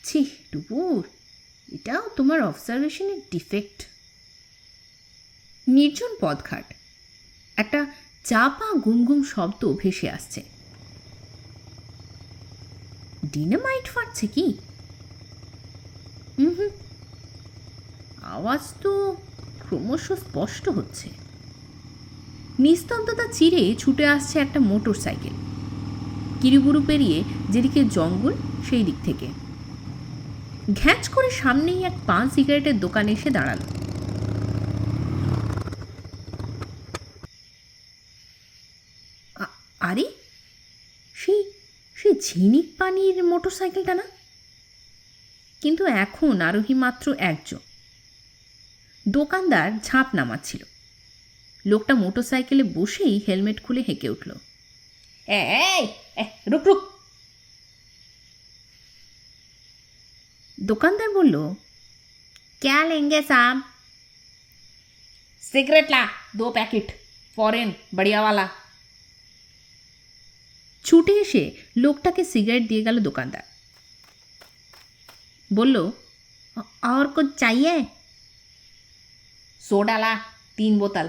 ছি টুপুর, এটাও তোমার অবজারভেশনের ডিফেক্ট। নির্জন পথঘাট, একটা চাপা গুমগুম শব্দ ভেসে আসছে। ডিনামাইট ফাটছে কি? আওয়াজ তো ক্রমশ স্পষ্ট হচ্ছে। নিস্তব্ধতা চিরে ছুটে আসছে একটা মোটর সাইকেল, কিরিবুরু পেরিয়ে যেদিকে জঙ্গল সেই দিক থেকে। ঘ্যাঁচ করে সামনেই এক পান সিগারেটের দোকানে এসে দাঁড়াল। আরে সেই ঝিনিক পানির মোটর সাইকেলটা না? কিন্তু এখন আরোহী মাত্র একজন। দোকানদার ঝাঁপ নামাচ্ছিল। লোকটা মোটর সাইকেলে বসেই হেলমেট খুলে হেঁকে উঠল, রুক রুক। দোকানদার বলল, क्या लेंगे साहब? सिगरेट ला 2 पैकेट, फॉरेन बढ़िया वाला। ছুটে এসে লোকটাকে সিগারেট দিয়ে গেল দোকানদার। বলল, और कुछ चाहिए? सोडा ला 3 বোতল।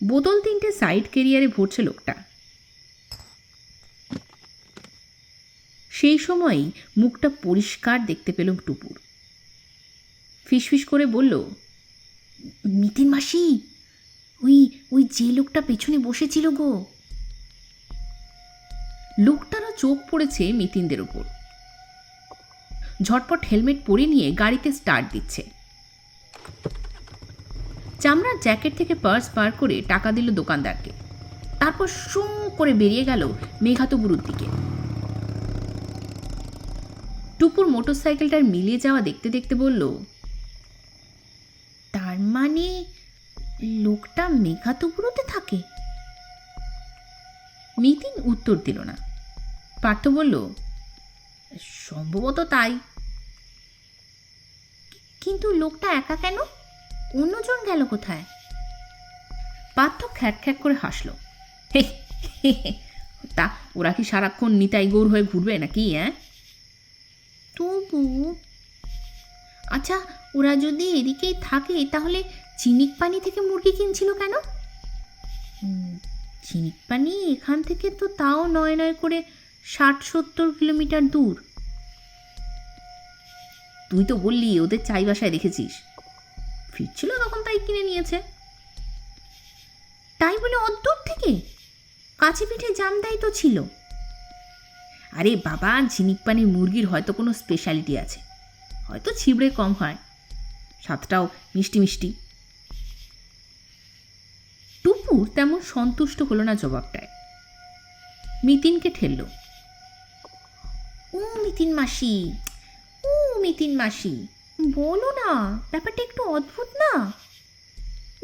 বোতল 3টে সাইড ক্যারিয়ারে ভরছে লোকটা। সেই সময়ই মুখটা পরিষ্কার দেখতে পেল টুপুর। ফিসফিস করে বলল, মিতিন মাসি, ওই যে লোকটা পেছনে বসেছিল গো। লোকটারও চোখ পড়েছে মিতিনদের উপর। ঝটপট হেলমেট পরে নিয়ে গাড়িতে স্টার্ট দিচ্ছে। চামড়ার জ্যাকেট থেকে পার্স বার করে টাকা দিল দোকানদারকে, তারপর শুঁ করে বেরিয়ে গেল মেঘাতবুরুর দিকে। টুপুর মোটরসাইকেলটার মিলিয়ে যাওয়া দেখতে দেখতে বলল, তার মানে লোকটা মেঘাতপুরতে থাকে? মিতিন উত্তর দিল না। পার্থ বলল, সম্ভবত তাই। কিন্তু লোকটা একা কেন? অন্যজন গেল কোথায়? পার্থ খ্যাক খ্যাক করে হাসল। তা ওরা কি সারাক্ষণ নিতাই গৌর হয়ে ঘুরবে নাকি? তবু আচ্ছা, ওরা যদি এদিকেই থাকে তাহলে চিনিক পানি থেকে মুরগি কিনছিল কেন? চিনিক পানি এখান থেকে তো তাও নয় নয় করে 60-70 কিলোমিটার দূর। তুই তো বললি ওদের চাই বাসায় দেখেছিস, ফিরছিল তখন তাই কিনে নিয়েছে। তাই বলে অদ্দূর থেকে? কাছে পিঠে জামদাই তো ছিল। আরে বাবা, ঝিনিক পানির মুরগির হয়তো কোনো স্পেশালিটি আছে, হয়তো ছিবড়ে কম হয়, স্বাদটাও মিষ্টি মিষ্টি। টুপুর তেমন সন্তুষ্ট হলো না জবাবটায়। মিতিনকে ঠেলল, ও মিতিন মাসি, ও মিতিন মাসি, বলো না, ব্যাপারটা একটু অদ্ভুত না?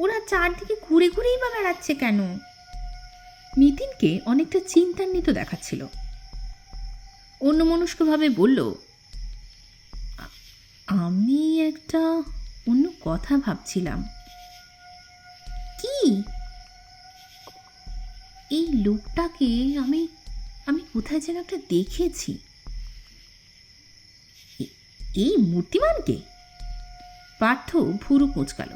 ওরা চারদিকে ঘুরে ঘুরেই বা বেড়াচ্ছে কেন? মিতিনকে অনেকটা চিন্তান্বিত দেখাচ্ছিল। অন্যমনস্কভাবে বলল, আমি একটা অন্য কথা ভাবছিলাম। কি? এই লোকটাকে আমি আমি কোথায় যেন একটা দেখেছি। এই মূর্তিমানকে? পার্থ ভুরু কোঁচকাল।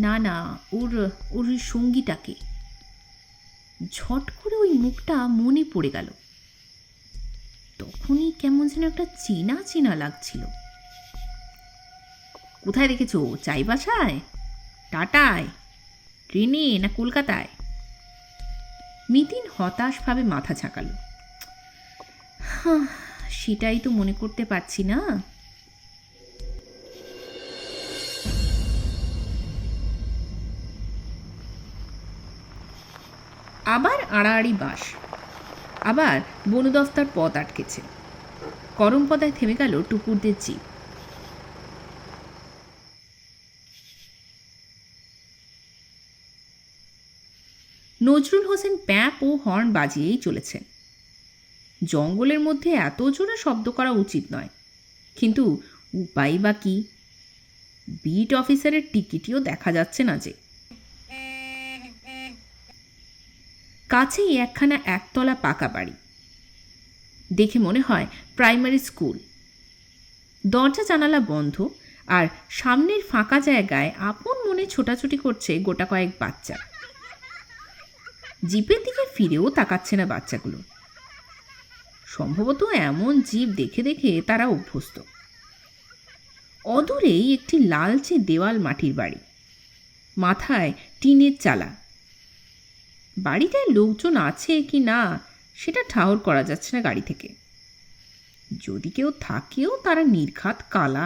না না, ওর ওর সঙ্গীটাকে। ঝট করে ওই মুখটা মনে পড়ে গেল। তখনই কেমন যেন একটা চেনা চেনা লাগছিল। কোথায় দেখেছো? চাই বাসায়, টাটায়, ট্রেনে, না কলকাতায়? মিতিন হতাশভাবে মাথা ঝাঁকাল। সেটাই তো মনে করতে পারছি না। আবার আড়াআড়ি বাঁশ, আবার বন দফতর পথ আটকেছে। করমপদায় থেমে গেল টুকুরদের জিপ। নজরুল হোসেন প্যাঁপ ও হর্ন বাজিয়েই চলেছেন। জঙ্গলের মধ্যে এত জোরে শব্দ করা উচিত নয়, কিন্তু উপায় বা কি? বিট অফিসারের টিকিটিও দেখা যাচ্ছে না যে। কাছেই একখানা একতলা পাকা বাড়ি, দেখে মনে হয় প্রাইমারি স্কুল। দরজা জানালা বন্ধ, আর সামনের ফাঁকা জায়গায় আপন মনে ছোটাছুটি করছে গোটা কয়েক বাচ্চা। জিপের দিকে ফিরেও তাকাচ্ছে না বাচ্চাগুলো। সম্ভবত এমন জিপ দেখে দেখে তারা অভ্যস্ত। অদূরেই একটি লালচে দেওয়াল মাটির বাড়ি, মাথায় টিনের চালা। বাড়িটায় লোকজন আছে কি না সেটা ঠাহর করা যাচ্ছে না গাড়ি থেকে। যদি কেউ থাকেও তারা নির্ঘাত কালা।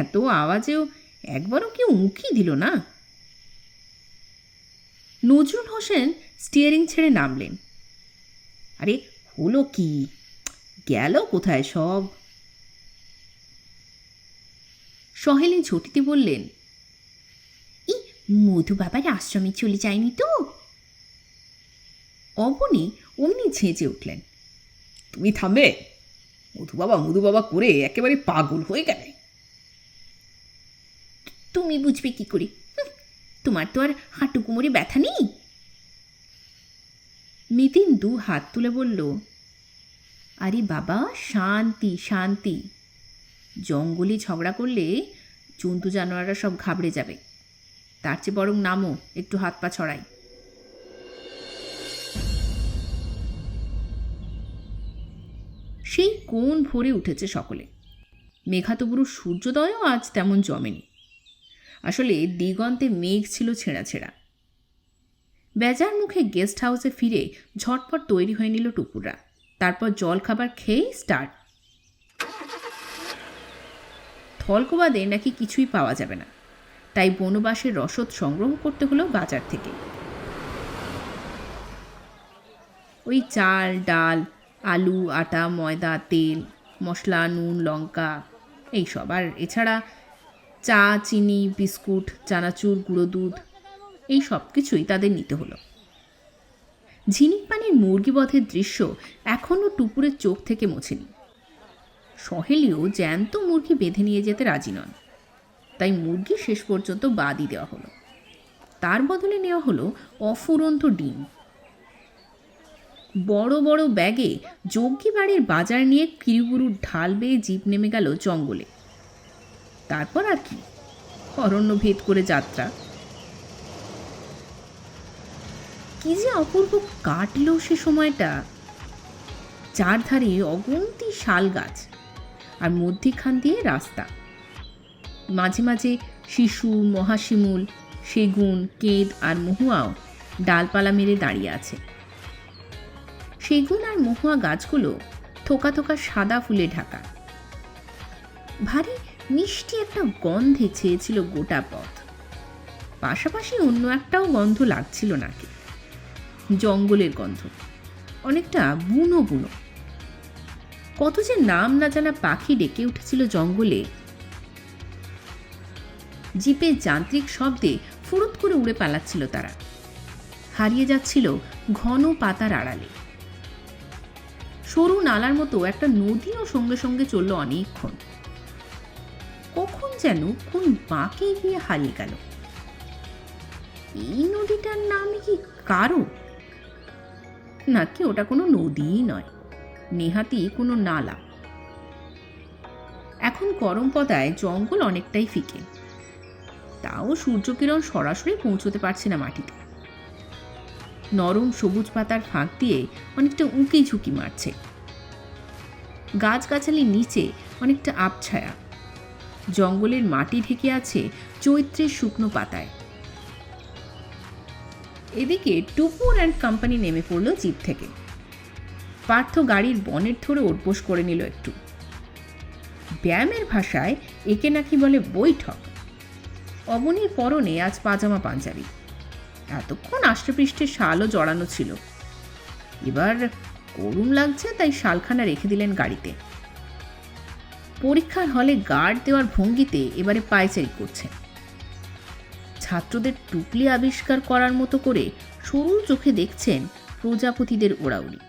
এত আওয়াজেও একবারও কেউ উঁকি দিল না। নজরুল হোসেন স্টিয়ারিং ছেড়ে নামলেন। আরে হলো কি? গেল কোথায় সব? সহেলি ঝটিতে বললেন, মধু বাবার আশ্রমে চলে যায়নি তো? অবনী অমনি ঝেঁচে উঠলেন, তুমি থামবে? মধু বাবা করে একেবারে পাগল হয়ে গেলে। তুমি বুঝবে কি করে? তোমার তো আর হাঁটু কোমরে ব্যথা নেই। মিতিন দু হাত তুলে বলল, আরে বাবা, শান্তি শান্তি। জঙ্গলে ঝগড়া করলে জন্তু জানোয়াররা সব ঘাবড়ে যাবে। তার চেয়ে বরং নামো, একটু হাত পা ছড়াই। সেই কোন ভরে উঠেছে সকলে। মেঘাতবুরুর সূর্যোদয়ও আজ তেমন জমেনি। আসলে দিগন্তে মেঘ ছিল ছেঁড়া ছেঁড়া। বেজার মুখে গেস্ট হাউসে ফিরে ঝটপট তৈরি হয়ে নিল টুকুররা। তারপর জল খাবার খেয়েই স্টার্ট। থলকবাদে নাকি কিছুই পাওয়া যাবে না, তাই বনবাসের রসদ সংগ্রহ করতে হলো বাজার থেকে। ওই চাল, ডাল, আলু, আটা, ময়দা, তেল, মশলা, নুন, লঙ্কা এইসব, আর এছাড়া চা, চিনি, বিস্কুট, চানাচুর, গুঁড়ো দুধ, এই সব কিছুই তাদের নিতে হলো। ঝিনিক পানির মুরগি বধের দৃশ্য এখনও টুপুরের চোখ থেকে মোছেনি। সহেলিও জ্যান্ত মুরগি বেঁধে নিয়ে যেতে রাজি নন, তাই মুরগি শেষ পর্যন্ত বাদই দেওয়া হলো। তার বদলে নেওয়া হলো অফুরন্ত ডিম। বড় বড় ব্যাগে যজ্ঞী বাড়ির বাজার নিয়ে কিরুগুরুর ঢাল বেয়ে জিপ নেমে গেল জঙ্গলে। তারপর আর কি, অরণ্য ভেদ করে যাত্রা। কি যে অপূর্ব কাটল সে সময়টা। চারধারে অগুন্তি শাল গাছ, আর মধ্যিখান দিয়ে রাস্তা। মাঝে মাঝে শিশু, মহাশিমুল, সেগুন, কেদ আর মহুয়াও ডালপালা মেরে দাঁড়িয়ে আছে। সেগুন আর মহুয়া গাছগুলো থোকা থোকা সাদা ফুলে ঢাকা। ভারী মিষ্টি একটা গন্ধে ছেয়েছিল গোটা পথ। পাশাপাশি অন্য একটাও গন্ধ লাগছিল নাকি, জঙ্গলের গন্ধ, অনেকটা বুনো বুনো। কত যে নাম না জানা পাখি ডেকে উঠেছিল জঙ্গলে। জিপের যান্ত্রিক শব্দে ফুরুত করে উড়ে পালাচ্ছিল তারা, হারিয়ে যাচ্ছিল ঘন পাতার আড়ালে। সরু নালার মতো একটা নদীও সঙ্গে সঙ্গে চলল অনেকক্ষণ। কখন যেন কোন বাঁকে গিয়ে হারিয়ে গেল। এই নদীটার নাম কি কারো? নাকি ওটা কোনো নদীই নয়, নেহাতি কোনো নালা। এখন গরমপদায় জঙ্গল অনেকটাই ফিকে, তাও সূর্যকিরণ সরাসরি পৌঁছতে পারছে না মাটিতে। নরম সবুজ পাতার ফাঁক দিয়ে অনেকটা উঁকি ঝুঁকি মারছে। গাছগাছালির নিচে অনেকটা আবছায়া। জঙ্গলের মাটি ঢেকে আছে চৈত্রের শুকনো পাতায়। এদিকে টুপুর অ্যান্ড কোম্পানি নেমে পড়ল জিপ থেকে। পার্থ গাড়ির বনেট ধরে ওঠবোস করে নিল একটু। ব্যায়ামের ভাষায় একে নাকি বলে বৈঠক। অবনীর পরনে আজ পাজামা পাঞ্জাবি, এতক্ষণ আষ্টেপৃষ্ঠে শালও জড়ানো ছিল। এবার গরম লাগছে, তাই শালখানা রেখে দিলেন গাড়িতে। পরীক্ষার হলে গার্ড দেওয়ার ভঙ্গিতে এবারে পায়চারি করছেন। ছাত্রদের টুকলি আবিষ্কার করার মতো করে সরু চোখে দেখছেন প্রজাপতিদের ওড়াউড়ি।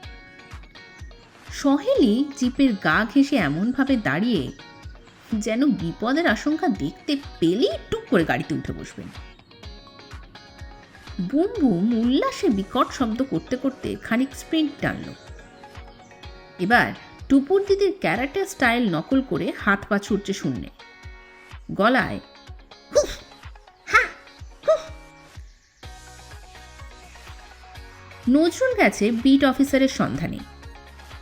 সহেলি জিপের গা ঘেঁষে এমনভাবে দাঁড়িয়ে যেন বিপদের আশঙ্কা দেখতে পেলেই টুক করে গাড়িতে উঠে বসবেন। বুম বুম উল্লাসে বিকট শব্দ করতে করতে খানিক স্প্রিন্ট টানল। এবার টুপুর দিদির ক্যারাটে স্টাইল নকল করে হাত পা ছুটছে শূন্যে, গলায় হুফ হা হুফ। নজরুল গেছে বিট অফিসারের সন্ধানে,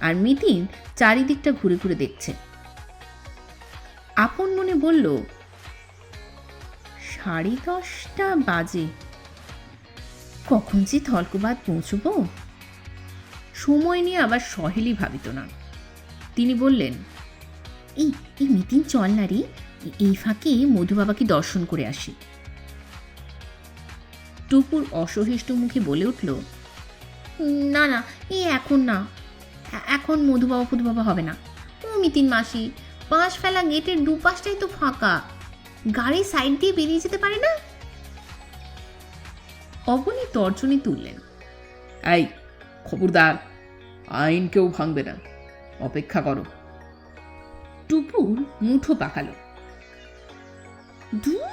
আর মিতিন চারিদিকটা ঘুরে ঘুরে দেখছে। আপন মনে বলল, 10:30 বাজে, কখন যে থলকবাদ পৌঁছব। সময় নিয়ে আবার সহেলি ভাবিত না। তিনি বললেন, এই মিতিন চল না রে, এই ফাঁকে মধুবাবাকে দর্শন করে আসি। টুপুর অসহিষ্ণু মুখে বলে উঠল, না না, এখন না, এখন মধুবাবা ফুধুবাবা হবে না। ও মিতিন মাসি, 5 ফেলা গেটের দুপাশটাই তো ফাঁকা, গাড়ি সাইড দিয়ে বেরিয়ে যেতে পারে না? অবনী তর্জনী তুললেন, এই খবরদার, আইন কেউ ভাঙবে না, অপেক্ষা করো। টুপুর মুঠো পাকালো, দূর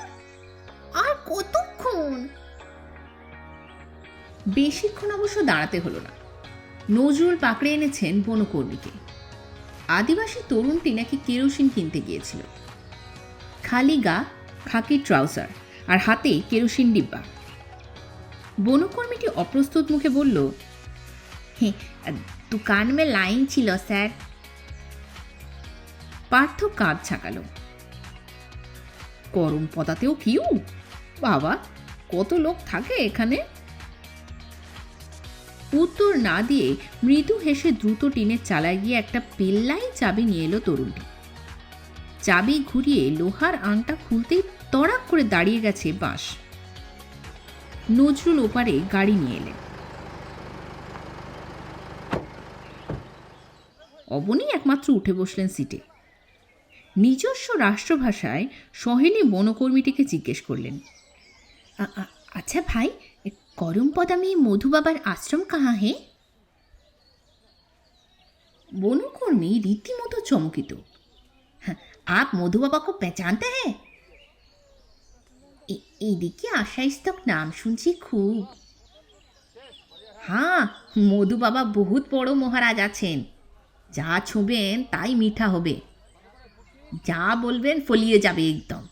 আর কতক্ষণ? বেশিক্ষণ অবশ্য দাঁড়াতে হলো না। নজরুল পাকড়ে এনেছেন বনকর্মীকে। আদিবাসী তরুণটি নাকি কেরোসিন কিনতে গিয়েছিল। খালি গা, খাকি ট্রাউজার, আর হাতে কেরোসিন ডিব্বা। বনকর্মীটি অপ্রস্তুত মুখে বলল, दुकान में लाइन ছিল স্যার। পার্থ কাঁধ ছাকালো, গরম পদাতেও কিউ, বাবা কত লোক থাকে এখানে। উত্তর না দিয়ে মৃদু হেসে দ্রুত টিনের চালায় গিয়ে একটা পেল্লাই চাবি নিয়ে এলো তরুণটি। চাবি ঘুরিয়ে লোহার আংটা খুলতেই তড়াক করে দাঁড়িয়ে গেছে বাঁশ। নজরুল ওপারে গাড়ি নিয়ে এলেন। অবনী একমাত্র উঠে বসলেন সিটে। নিজস্ব রাষ্ট্রভাষায় সহেলি বনকর্মীটিকে জিজ্ঞেস করলেন, अच्छा भाई, करमपदा में मधु बाबार आश्रम कहाँ है? বনকর্মী রীতিমতো চমকিত। आप मधु बाबा को पहचानते हैं? এদিকে আশাইশ তক নাম শুনছি খুব। হ্যাঁ, মধু বাবা বহুত বড় মহারাজ আছেন। যা ছুঁবেন তাই মিঠা হবে, যা বলবেন ফলিয়ে যাবে একদম।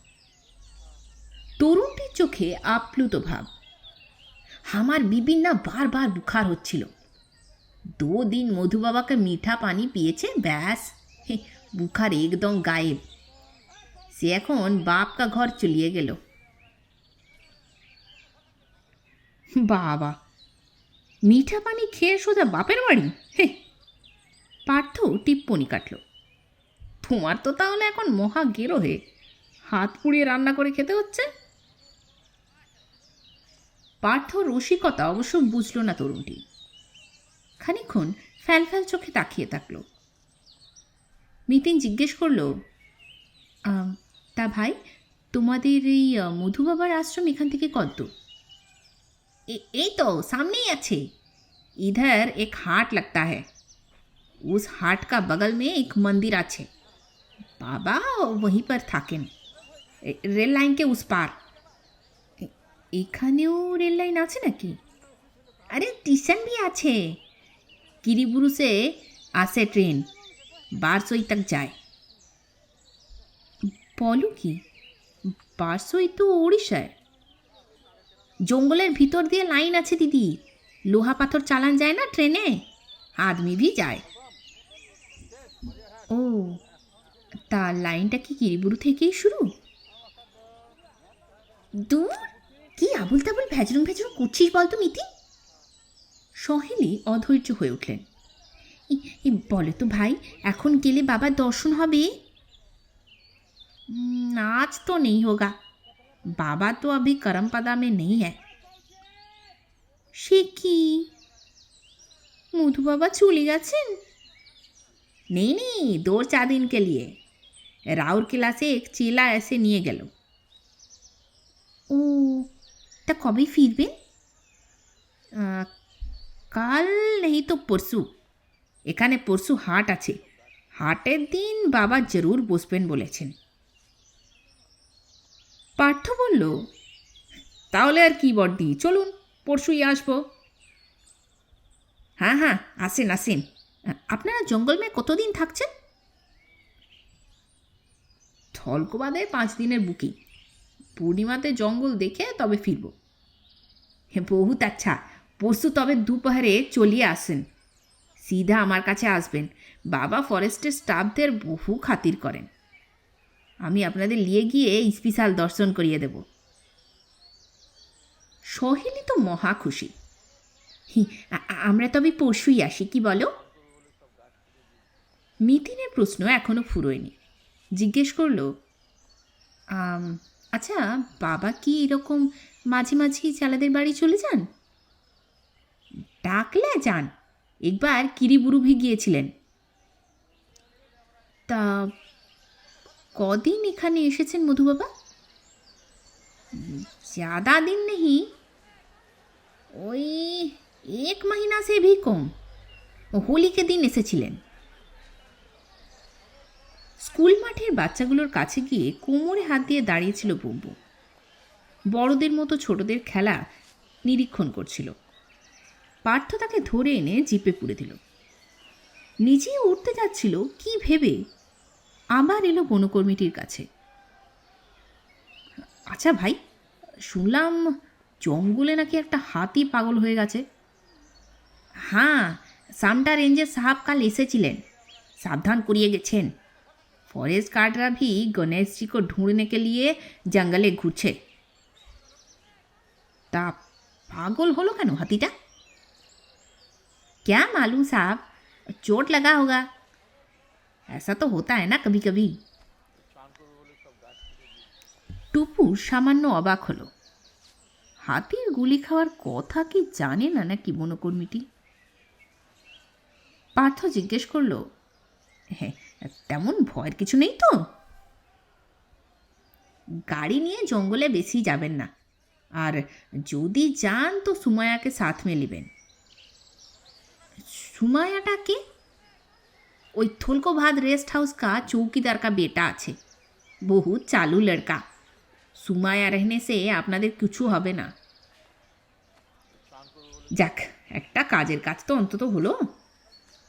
তরুণটির চোখে আপ্লুত ভাব। আমার বিবির না বারবার বুখার হচ্ছিল। 2 दिन मधु बाबा का मीठा पानी पिएছে, ব্যাস বুখার একদম গায়েব। সে এখন বাপ কা ঘর চলিয়ে গেল। বাবা, মিঠা পানি খেয়ে সোজা বাপের বাড়ি? হে! পার্থ টিপ্পনি কাটল। তোমার তো তাহলে এখন মহা গেরোহে হাত পুড়িয়ে রান্না করে খেতে হচ্ছে। পার্থ রসিকতা অবশ্য বুঝল না তরুণটি। খানিকক্ষণ ফ্যাল ফ্যাল চোখে তাকিয়ে থাকল। মিতিন জিজ্ঞেস করল, তা ভাই, তোমাদের এই মধু বাবার আশ্রম এখান থেকে কত দূর? এই তো সামনেই আছে। इधर एक हाट लगता है, उस हाट का बगल में एक मंदिर আছে। बाबा वहीं पर থাকেন, रेल लाइन के उस पार। এখানেও রেল লাইন আছে নাকি? अरे स्टेशन भी আছে। किरीबुरु से আসে ট্রেন, বারসই तक যায়। বলো কি, বারসই তো ওড়িশায়। জঙ্গলের ভিতর দিয়ে লাইন আছে দিদি, লোহা পাথর চালান যায় না ট্রেনে, আদমি भी যায়। ও, তা লাইনটা কি কিরিবুরু থেকেই শুরু? দূর, কি আবুল তাবুল ভেজরুম ভেজরুম করছিস বলতো মিতি? সহেলি অধৈর্য হয়ে উঠলেন। বলে তো ভাই, এখন গেলে বাবার দর্শন হবে? आज तो नहीं होगा, बाबा तो अभी करमपदा में नहीं है। সে কি, মধু বাবা চলে গেছেন? नहीं नहीं, 2-4 दिन के लिए। राउरकेला से एक चेला ऐसे নিয়ে গেল। ও, তা কবে ফিরবেন? কাল नहीं तो परसू। এখানে পরশু হাট আছে, হাটের দিন বাবা জরুর বসবেন বলেছেন। পার্থ বলল, তাহলে আর কি বড়দি, চলুন পরশুই আসবো। হ্যাঁ হ্যাঁ, আসেন আসেন। আপনারা জঙ্গল মে কতদিন থাকছেন? থলকবাদে 5 দিনের বুকিং, পূর্ণিমাতে জঙ্গল দেখে তবে ফিরব। বহুত আচ্ছা, পরশু তবে দুপুরে চলিয়ে আসেন, সিধা আমার কাছে আসবেন। বাবা ফরেস্টের স্টাফদের বহু খাতির করেন, আমি আপনাদের নিয়ে গিয়ে স্পেশাল দর্শন করিয়ে দেব। সহেলি তো মহা খুশি। আমরা তবে পরশুই আসি, কি বলো? মিতিনের প্রশ্ন এখনো ফুরোয়নি। জিজ্ঞেস করল, আচ্ছা, বাবা কি এরকম মাঝে মাঝেই চালাদের বাড়ি চলে যান? ডাকলে যান, একবার কিরিবুরু ভি গিয়েছিলেন। তা কদিন এখানে এসেছেন মধু বাবা? ज़्यादा दिन नहीं, ওই 1 महीना से भी कम। হোলি के दिन এসেছিলেন। স্কুল মাঠের বাচ্চাগুলোর কাছে গিয়ে কোমরে হাত দিয়ে দাঁড়িয়েছিল বুম্বু। বড়দের মতো ছোটদের খেলা নিরীক্ষণ করছিল। পার্থ তাকে ধরে এনে জিপে পুরে দিল। নিজেই উঠতে যাচ্ছিল কি ভেবে আবার এলো বনকর্মীটির কাছে। আচ্ছা ভাই, শুনলাম জঙ্গলে নাকি একটা হাতি পাগল হয়ে গেছে। হ্যাঁ, সামটা রেঞ্জের সাহাব কাল এসেছিলেন, সাবধান করিয়ে গেছেন। फॉरेस्ट गार्डरा भी गणेश जी को ढूंढने के लिए जंगले घुरছে। তা পাগল হলো কেন হাতিটা? क्या मालूम साहब, चोट लगा होगा, ऐसा तो होता है ना कभी कभी। টুপু সামান্য অবাক হলো। হাতির গুলি খাওয়ার কথা কি জানে না নাকি বনকর্মীটি? পার্থ জিজ্ঞেস করল, হ্যাঁ, তেমন ভয়ের কিছু নেই তো? গাড়ি নিয়ে জঙ্গলে বেশি যাবেন না, আর যদি যান তো সুমায়াকে সাথ মে লিবেন। সুমায়াটা কে? ওই थोलकोभाद रेस्ट हाउस का चौकीदार का बेटा আছে, बहुत চালু লড়কা। সুমায়া रहने से আপনাদের কিছু হবে না। যাক, একটা কাজের কাজ তো অন্তত হলো,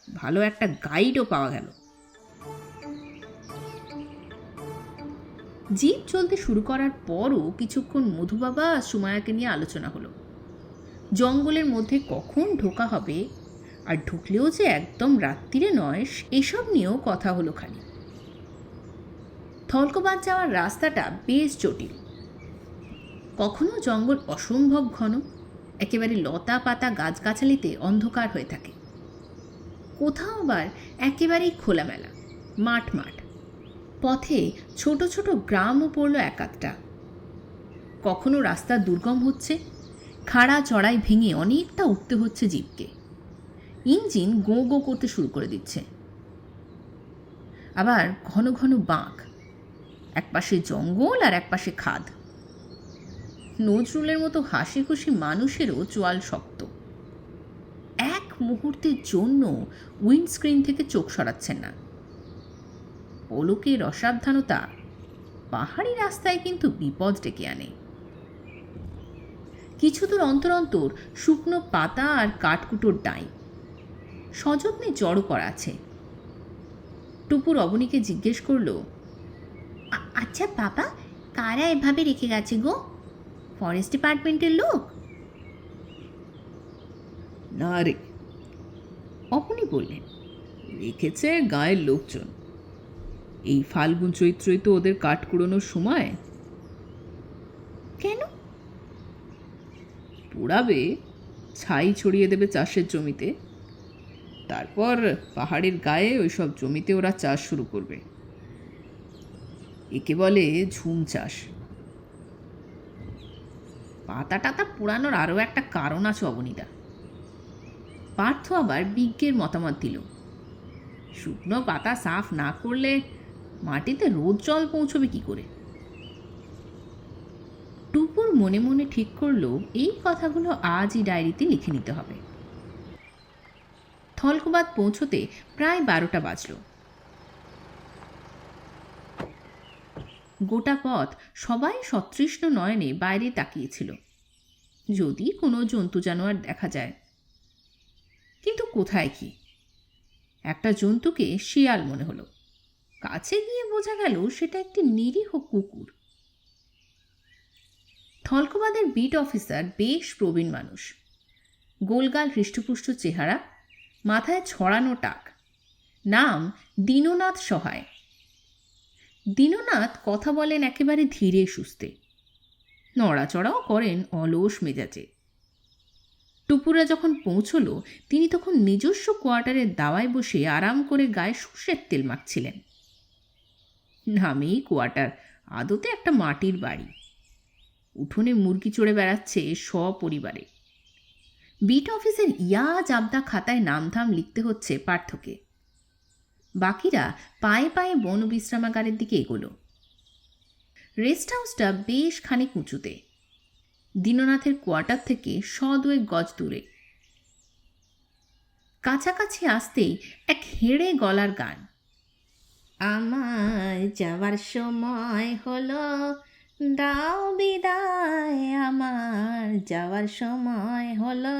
ভালো একটা গাইডও পাওয়া গেল। জিপ চলতে শুরু করার পরও কিছুক্ষণ মধুবাবা আর সুমায়াকে নিয়ে আলোচনা হলো। জঙ্গলের মধ্যে কখন ঢোকা হবে, আর ঢুকলেও যে একদম রাত্রিরে নয়, এসব নিয়েও কথা হলো খালি। থলকোবাদ যাওয়ার রাস্তাটা বেশ জটিল। কখনো জঙ্গল অসম্ভব ঘন, একেবারে লতা পাতা গাছগাছালিতে অন্ধকার হয়ে থাকে। কোথাও আবার একেবারেই খোলামেলা মাঠ মাঠ। পথে ছোট ছোট গ্রামও পড়ল এক আধটা। কখনো রাস্তা দুর্গম হচ্ছে, খাড়া চড়াই ভেঙে অনেকটা উঠতে হচ্ছে জিপকে। ইঞ্জিন গো গো করতে শুরু করে দিচ্ছে। আবার ঘন ঘন বাঁক, একপাশে জঙ্গল আর একপাশে খাদ। নজরুলের মতো হাসি খুশি মানুষেরও চোয়াল শক্ত। এক মুহূর্তের জন্য উইন্ডস্ক্রিন থেকে চোখ সরাচ্ছেন না। পলকের অসাবধানতা পাহাড়ি রাস্তায় কিন্তু বিপদ ডেকে আনে। কিছু দূর অন্তর অন্তর শুকনো পাতা আর কাঠকুটোর ডাই সযত্নে জড়ো করা আছে। টুপুর অবনীকে জিজ্ঞেস করল, আচ্ছা বাবা, কারা এভাবে রেখে গেছে গো? ফরেস্ট ডিপার্টমেন্টের লোক? না রে, অবনী বললেন, রেখেছে গায়ের লোকজন। এই ফাল্গুন চৈত্রই তো ওদের কাঠ কুড়োনোর সময়। কেন? পোড়াবে, ছাই ছড়িয়ে দেবে চাষের জমিতে, তারপর পাহাড়ের গায়ে ওইসব জমিতে ওরা চাষ শুরু করবে। একে বলে ঝুম চাষ। পাতা টাতা পোড়ানোর আরও একটা কারণ আছে অবনীদা। পার্থ আবার বিজ্ঞের মতামত দিল, শুকনো পাতা সাফ না করলে মাটিতে রোদ জল পৌঁছবে কি করে? টুপুর মনে মনে ঠিক করল এই কথাগুলো আজই ডায়েরিতে লিখে নিতে হবে। থলকোবাদ পৌঁছতে প্রায় 12টা বাজল। গোটা পথ সবাই সতৃষ্ণ নয়নে বাইরে তাকিয়েছিল, যদি কোনো জন্তু জানোয়ার দেখা যায়। কিন্তু কোথায় কি? একটা জন্তুকে শিয়াল মনে হলো, কাছে গিয়ে বোঝা গেল সেটা একটি নিরীহ কুকুর। থলকোবাদের বিট অফিসার বেশ প্রবীণ মানুষ, গোলগাল হৃষ্টপুষ্ট চেহারা, মাথায় ছড়ানো টাক। নাম দীননাথ সহায়। দীননাথ কথা বলেন একেবারে ধীরে সুস্থে, নড়াচড়াও করেন অলস মেজাজে। টুপুরা যখন পৌঁছল, তিনি তখন নিজস্ব কোয়ার্টারের দাওয়ায় বসে আরাম করে গায়ে সর্ষের তেল মাখছিলেন। নামেই কোয়ার্টার, আদতে একটা মাটির বাড়ি। উঠোনে মুরগি চড়ে বেড়াচ্ছে সপরিবারে। বিট অফিসের ইয়া জাবদা খাতায় নামধাম লিখতে হচ্ছে পার্থকে। বাকিরা পায়ে পায়ে বন বিশ্রামাগারের দিকে এগোলো। রেস্ট হাউসটা বেশ খানিক উঁচুতে, দীননাথের কোয়ার্টার থেকে 100 গজ দূরে। কাছাকাছি আসতেই এক হেড়ে গলার গান, আমার যাওয়ার সময় হলো, দাও বিদায়, আমার যাওয়ার সময় হলো।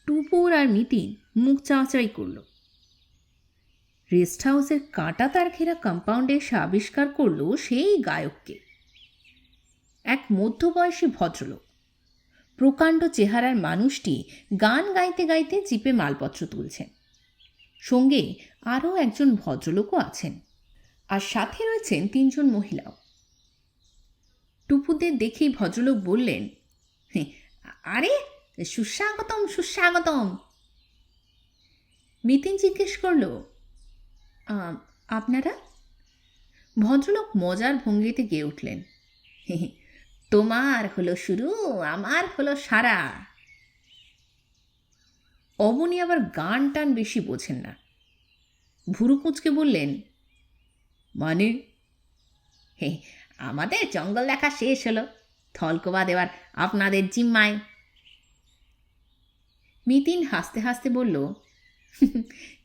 টুপুর আর মিতিন মুখ চাওয়াচাই করল। রেস্ট হাউসের কাঁটা তার ঘেরা কম্পাউন্ডে এসে আবিষ্কার করল সেই গায়ককে। এক মধ্যবয়সী ভদ্রলোক। প্রকাণ্ড চেহারার মানুষটি গান গাইতে গাইতে জিপে মালপত্র তুলছেন। সঙ্গে আরও একজন ভদ্রলোকও আছেন, আর সাথে রয়েছেন 3 জন মহিলাও। টুপুদের দেখেই ভদ্রলোক বললেন, আরে সুস্বাগতম সুস্বাগতম। মিতিন জিজ্ঞেস করল, আপনারা? ভদ্রলোক মজার ভঙ্গিতে গেয়ে উঠলেন, তোমার হলো শুরু, আমার হলো সারা। অবনী আবার গান টান বেশি বোঝেন না। ভুরু কুঁচকে বললেন, মানে? আমাদের জঙ্গল দেখা শেষ হলো, থলকোবা দেওয়ার আপনাদের জিম্মায়। মিতিন হাসতে হাসতে বলল,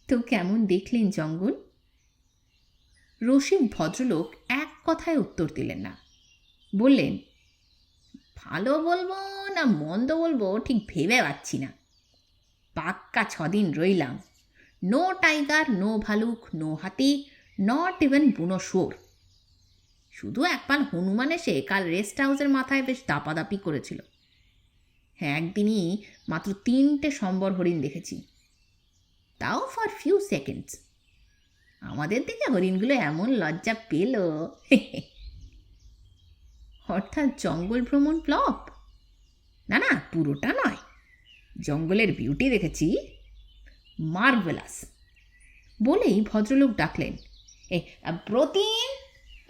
তো কেমন দেখলেন জঙ্গল? রসিক ভদ্রলোক এক কথায় উত্তর দিলেন না। বললেন, ভালো বলবো না মন্দ বলবো ঠিক ভেবে পাচ্ছি না। পাক্কা 6 দিন রইলাম। নো টাইগার, নো ভালুক, নো হাতি, নট ইভেন বুনো শুয়োর। শুধু একবার হনুমান এসে কাল রেস্ট হাউসের মাথায় বেশ দাপাদাপি করেছিল। হ্যাঁ, একদিনই মাত্র 3টে সম্বর হরিণ দেখেছি, তাও ফর ফিউ সেকেন্ডস। আমাদের দিকে হরিণগুলো এমন লজ্জা পেল। অর্থাৎ জঙ্গল ভ্রমণ ফ্লপ? না না, পুরোটা নয়। জঙ্গলের বিউটি দেখেছি, মার্ভেলাস। বলেই ভদ্রলোক ডাকলেন, প্রতিম,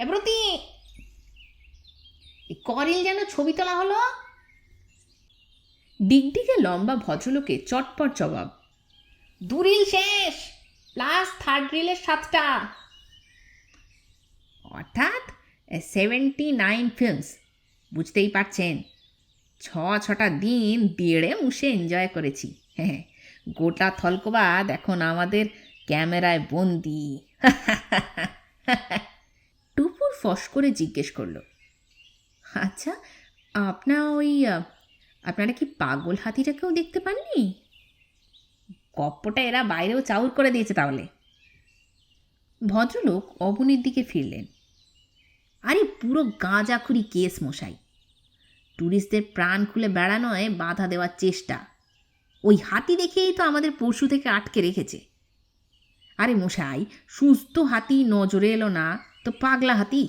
প্রতিম, করিল যেন ছবি তোলা হলো। ডিগডিগে লম্বা ভদ্রলোকে চটপট জবাব, 2 রিল শেষ, প্লাস 3rd রিলের 7টা। অর্থাৎ 79 ফিল্মস। বুঝতেই পারছেন, 6টা দিন বেড়ে মুশে এনজয় করেছি। হ্যাঁ, গোটা থলকোবাদ এখন আমাদের ক্যামেরায় বন্দি। টুপুর ফস করে জিজ্ঞেস করল, আচ্ছা, আপনারা কি পাগল হাতিটাকেও দেখতে পাননি? গপ্পটা এরা বাইরেও চাউর করে দিয়েছে তাহলে। ভদ্রলোক অবনীর দিকে ফিরলেন, আরে পুরো গাঁজাখুরি কেস মশাই। ট্যুরিস্টদের প্রাণ খুলে বেড়ানোয় বাধা দেওয়ার চেষ্টা। ওই হাতি দেখেই তো আমাদের পরশু থেকে আটকে রেখেছে। আরে মশাই, সুস্থ হাতি নজরে এলো না তো পাগলা হাতি।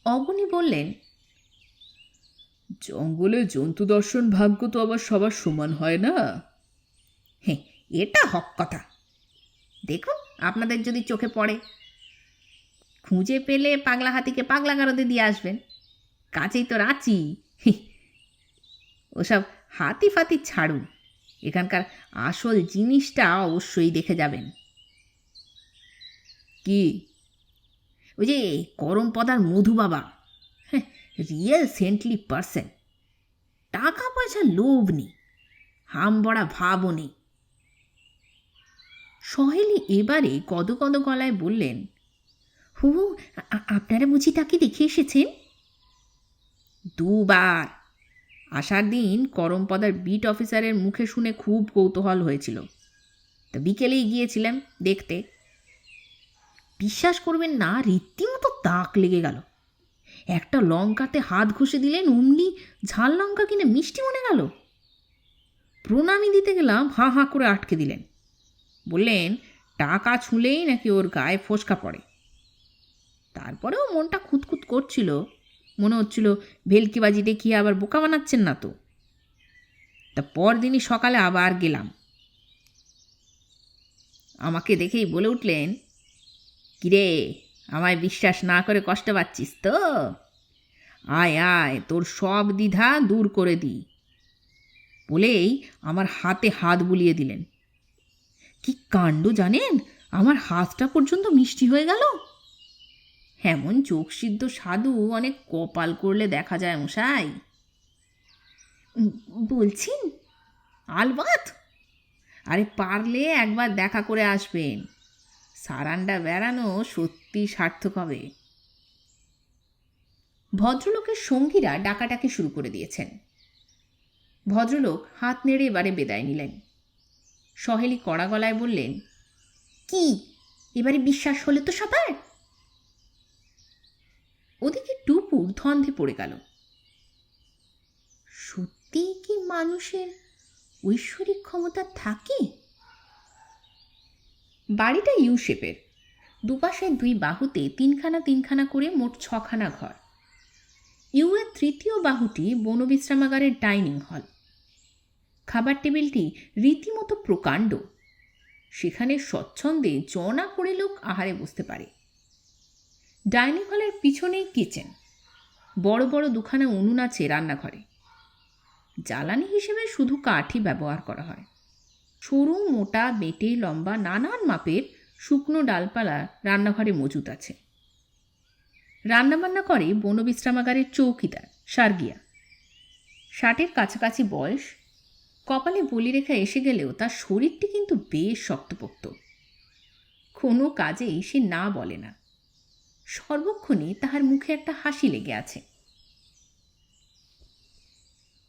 অবনী বললেন, জঙ্গলে জন্তু দর্শন ভাগ্য তো আবার সবার সমান হয় না। হ্যাঁ, এটা হক কথা। দেখুন, আপনাদের যদি চোখে পড়ে, খুঁজে পেলে পাগলা হাতিকে পাগলা গারদে দিয়ে আসবেন। কাছেই তো রাঁচি। ওসব হাতি ফাতি ছাড়ুন, এখানকার আসল জিনিসটা অবশ্যই দেখে যাবেন। কি? ওই যে করমপদার মধু বাবা, হ্যাঁ, রিয়েল সেন্টলি পারসন। টাকা পয়সা লোভ নেই, হামবড়া ভাবও নেই। সহেলি এবারে কদকদ গলায় বললেন, হু, আপনারা বুঝি তাকে দেখে এসেছেন? 2 বার। আসার দিন করমপদার বিট অফিসারের মুখে শুনে খুব কৌতূহল হয়েছিল, তা বিকেলেই গিয়েছিলাম দেখতে। বিশ্বাস করবেন না, রীতিমতো তাক লেগে গেল। একটা লঙ্কাতে হাত ঘষে দিলেন, অমনি ঝাল লঙ্কা কিনে মিষ্টি মনে গেল। প্রণামী দিতে গেলাম, হাঁ হাঁ করে আটকে দিলেন। বললেন টাকা ছুঁলেই নাকি ওর গায়ে ফোসকা পড়ে। তারপরেও মনটা খুঁতখুত করছিল, মনে হচ্ছিল ভেলকিবাজি দেখিয়ে আবার বোকা বানাচ্ছেন না তো। তা পরদিনই সকালে আবার গেলাম। আমাকে দেখেই বলে উঠলেন, কিরে, আমায় বিশ্বাস না করে কষ্ট পাচ্ছিস তো? আয় আয়, তোর সব দ্বিধা দূর করে দিই। বলেই আমার হাতে হাত বুলিয়ে দিলেন। কি কাণ্ড জানেন, আমার হাতটা পর্যন্ত মিষ্টি হয়ে গেল। এমন চোখসিদ্ধ সাধু অনেক কপাল করলে দেখা যায় মশাই। বলছেন? আলবাত। আরে পারলে একবার দেখা করে আসবেন, সারান্ডা বেড়ানো সত্যি সার্থক হবে। ভদ্রলোকের সঙ্গীরা ডাকাডাকি শুরু করে দিয়েছেন। ভদ্রলোক হাত নেড়ে এবারে বিদায় নিলেন। সহেলি কড়া গলায় বললেন, কি এবারে বিশ্বাস হলে তো সবার? ওদিকে টুপুর ধন্ধে পড়ে গেল। সত্যি কি মানুষের ঐশ্বরিক ক্ষমতা থাকে? বাড়িটা ইউ শেপের, দুপাশে 2 বাহুতে 3খানা করে মোট 6খানা ঘর। ইউ এর 3য় বাহুটি বনবিশ্রামাগারের ডাইনিং হল। খাবার টেবিলটি রীতিমতো প্রকাণ্ড, সেখানে স্বচ্ছন্দে জনা করে লোক আহারে বসতে পারে। ডাইনিং হলের পিছনেই কিচেন। বড় বড় দুখানা উনুন আছে রান্নাঘরে। জ্বালানি হিসেবে শুধু কাঠই ব্যবহার করা হয়। সরু মোটা বেটে লম্বা নানান মাপের শুকনো ডালপালা রান্নাঘরে মজুত আছে। রান্নাবান্না করে বনবিশ্রামাগারের চৌকিদার সার্গিয়া। 60-এর কাছাকাছি বয়স, কপালে বলিরেখা এসে গেলেও তার শরীরটি কিন্তু বেশ শক্তপোক্ত। কোনো কাজেই সে না বলে না। সর্বক্ষণই তাহার মুখে একটা হাসি লেগে আছে।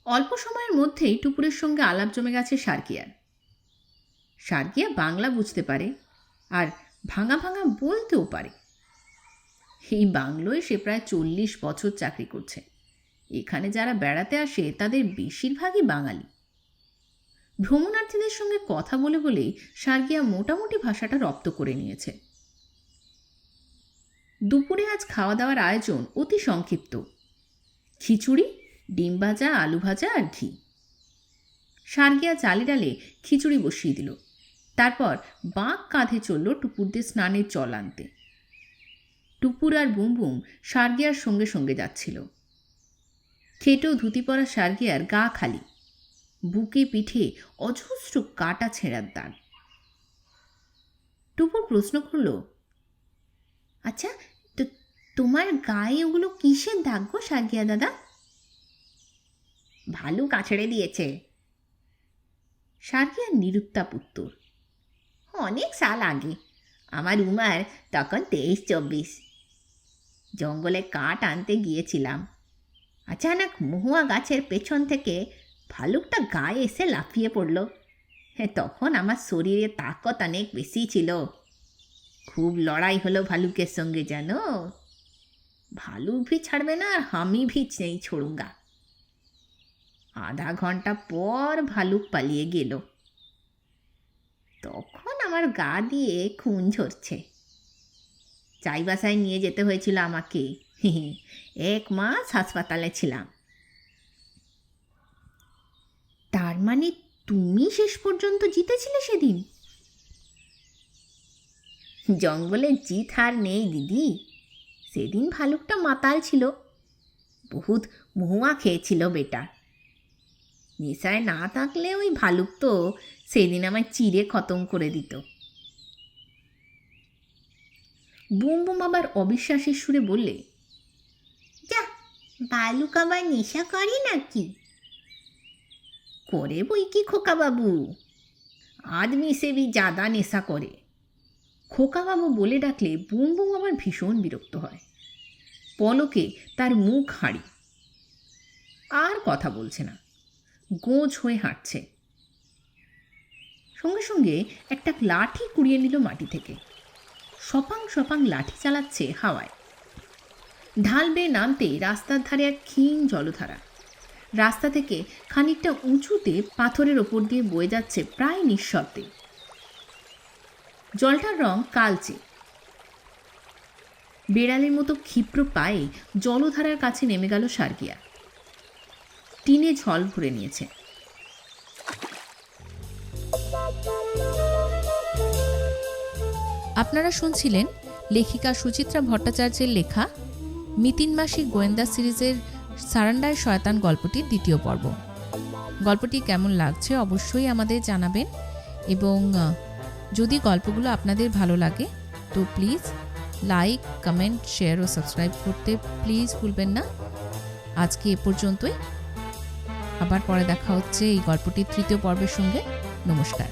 অল্প সময়ের মধ্যেই টুপুরের সঙ্গে আলাপ জমে গেছে সার্গিয়ার। সার্গিয়া বাংলা বুঝতে পারে আর ভাঙা ভাঙা বলতেও পারে। এই বাংলোয় সে প্রায় 40 বছর চাকরি করছে। এখানে যারা বেড়াতে আসে তাদের বেশিরভাগই বাঙালি। ভ্রমণার্থীদের সঙ্গে কথা বলে বলেই সার্গিয়া মোটামুটি ভাষাটা রপ্ত করে নিয়েছে। দুপুরে আজ খাওয়া দাওয়ার আয়োজন অতি সংক্ষিপ্ত। খিচুড়ি, ডিম ভাজা, আলু ভাজা আর ঘি। সার্গিয়া চালে ডালে খিচুড়ি বসিয়ে দিল। তারপর বাঁক কাঁধে চলল টুপুরদের স্নানের জল আনতে। টুপুর আর বুমবুম সার্গিয়ার সঙ্গে সঙ্গে যাচ্ছিল। খেটো ধুতি পরা সার্গিয়ার গা খালি, বুকে পিঠে অজস্র কাটা ছেঁড়ার দাগ। টুপুর প্রশ্ন করল, আচ্ছা, তো তোমার গায়ে ওগুলো কিসের দাগ গো সার্গিয়া দাদা? ভালু কাছড়ে দিয়েছে। সার্গিয়ার নিরুত্তাপ উত্তর। অনেক সাল আগে, আমার উমার তখন 23-24। জঙ্গলে কাঠ আনতে গিয়েছিলাম। আচানক মহুয়া গাছের পেছন থেকে ভালুকটা গায়ে এসে লাফিয়ে পড়ল। তখন আমার শরীরে তাকত অনেক বেশি ছিল। খুব লড়াই হলো ভালুকের সঙ্গে, জানো। ভালুক ভি ছাড়বে না আর আমি ভি নেই ছোড়ুঙ্গা। আধা ঘন্টা পর ভালুক পালিয়ে গেল। তখন আমার গা দিয়ে খুন ঝরছে। চাইবাসায় নিয়ে যেতে হয়েছিল আমাকে। 1 মাস হাসপাতালে ছিলাম। তার মানে তুমি শেষ পর্যন্ত জিতেছিলে সেদিন? জঙ্গলে জিত হার নেই দিদি। সেদিন ভালুকটা মাতাল ছিল, বহুত মহুয়া খেয়েছিল বেটা। নেশায় না থাকলে ওই ভালুক তো সেদিন আমায় চিড়ে খতম করে দিত। বুমবুম আবার অবিশ্বাসের সুরে বললে, যা, ভালুক আবার নেশা করে নাকি? করে বই কি খোকাবাবু, আদমি সে ভি জাদা নেশা করে। খোকাবাবু বলে ডাকলে বুমবুম আবার ভীষণ বিরক্ত হয়। পলকে তার মুখ হাঁড়ি। আর কথা বলছে না, গোঁজ হয়ে হাঁটছে। সঙ্গে সঙ্গে একটা লাঠি কুড়িয়ে নিল মাটি থেকে। সপাং সপাং লাঠি চালাচ্ছে হাওয়ায়। ঢাল বেয়ে নামতে রাস্তার ধারে এক ক্ষীণ জলধারা। রাস্তা থেকে খানিকটা উঁচুতে পাথরের ওপর দিয়ে বয়ে যাচ্ছে প্রায় নিঃশব্দে। জলটার রং কালচে। বেড়ালের মতো ক্ষিপ্র পায়ে জলধারার কাছে নেমে গেল সার্গিয়া। টিনে ঝল ভরে নিয়েছে। আপনারা শুনছিলেন লেখিকা সুচিত্রা ভট্টাচার্যের লেখা মিতিন মাসি গোয়েন্দা সিরিজের সারান্ডায় শয়তান গল্পটির 2য় পর্ব। গল্পটি কেমন লাগছে অবশ্যই আমাদের জানাবেন, এবং যদি গল্পগুলো আপনাদের ভালো লাগে তো প্লিজ লাইক, কমেন্ট, শেয়ার ও সাবস্ক্রাইব করতে প্লিজ ভুলবেন না। আজকে এ পর্যন্তই। আবার পরে দেখা হচ্ছে এই গল্পটির 3য় পর্বের সঙ্গে। নমস্কার।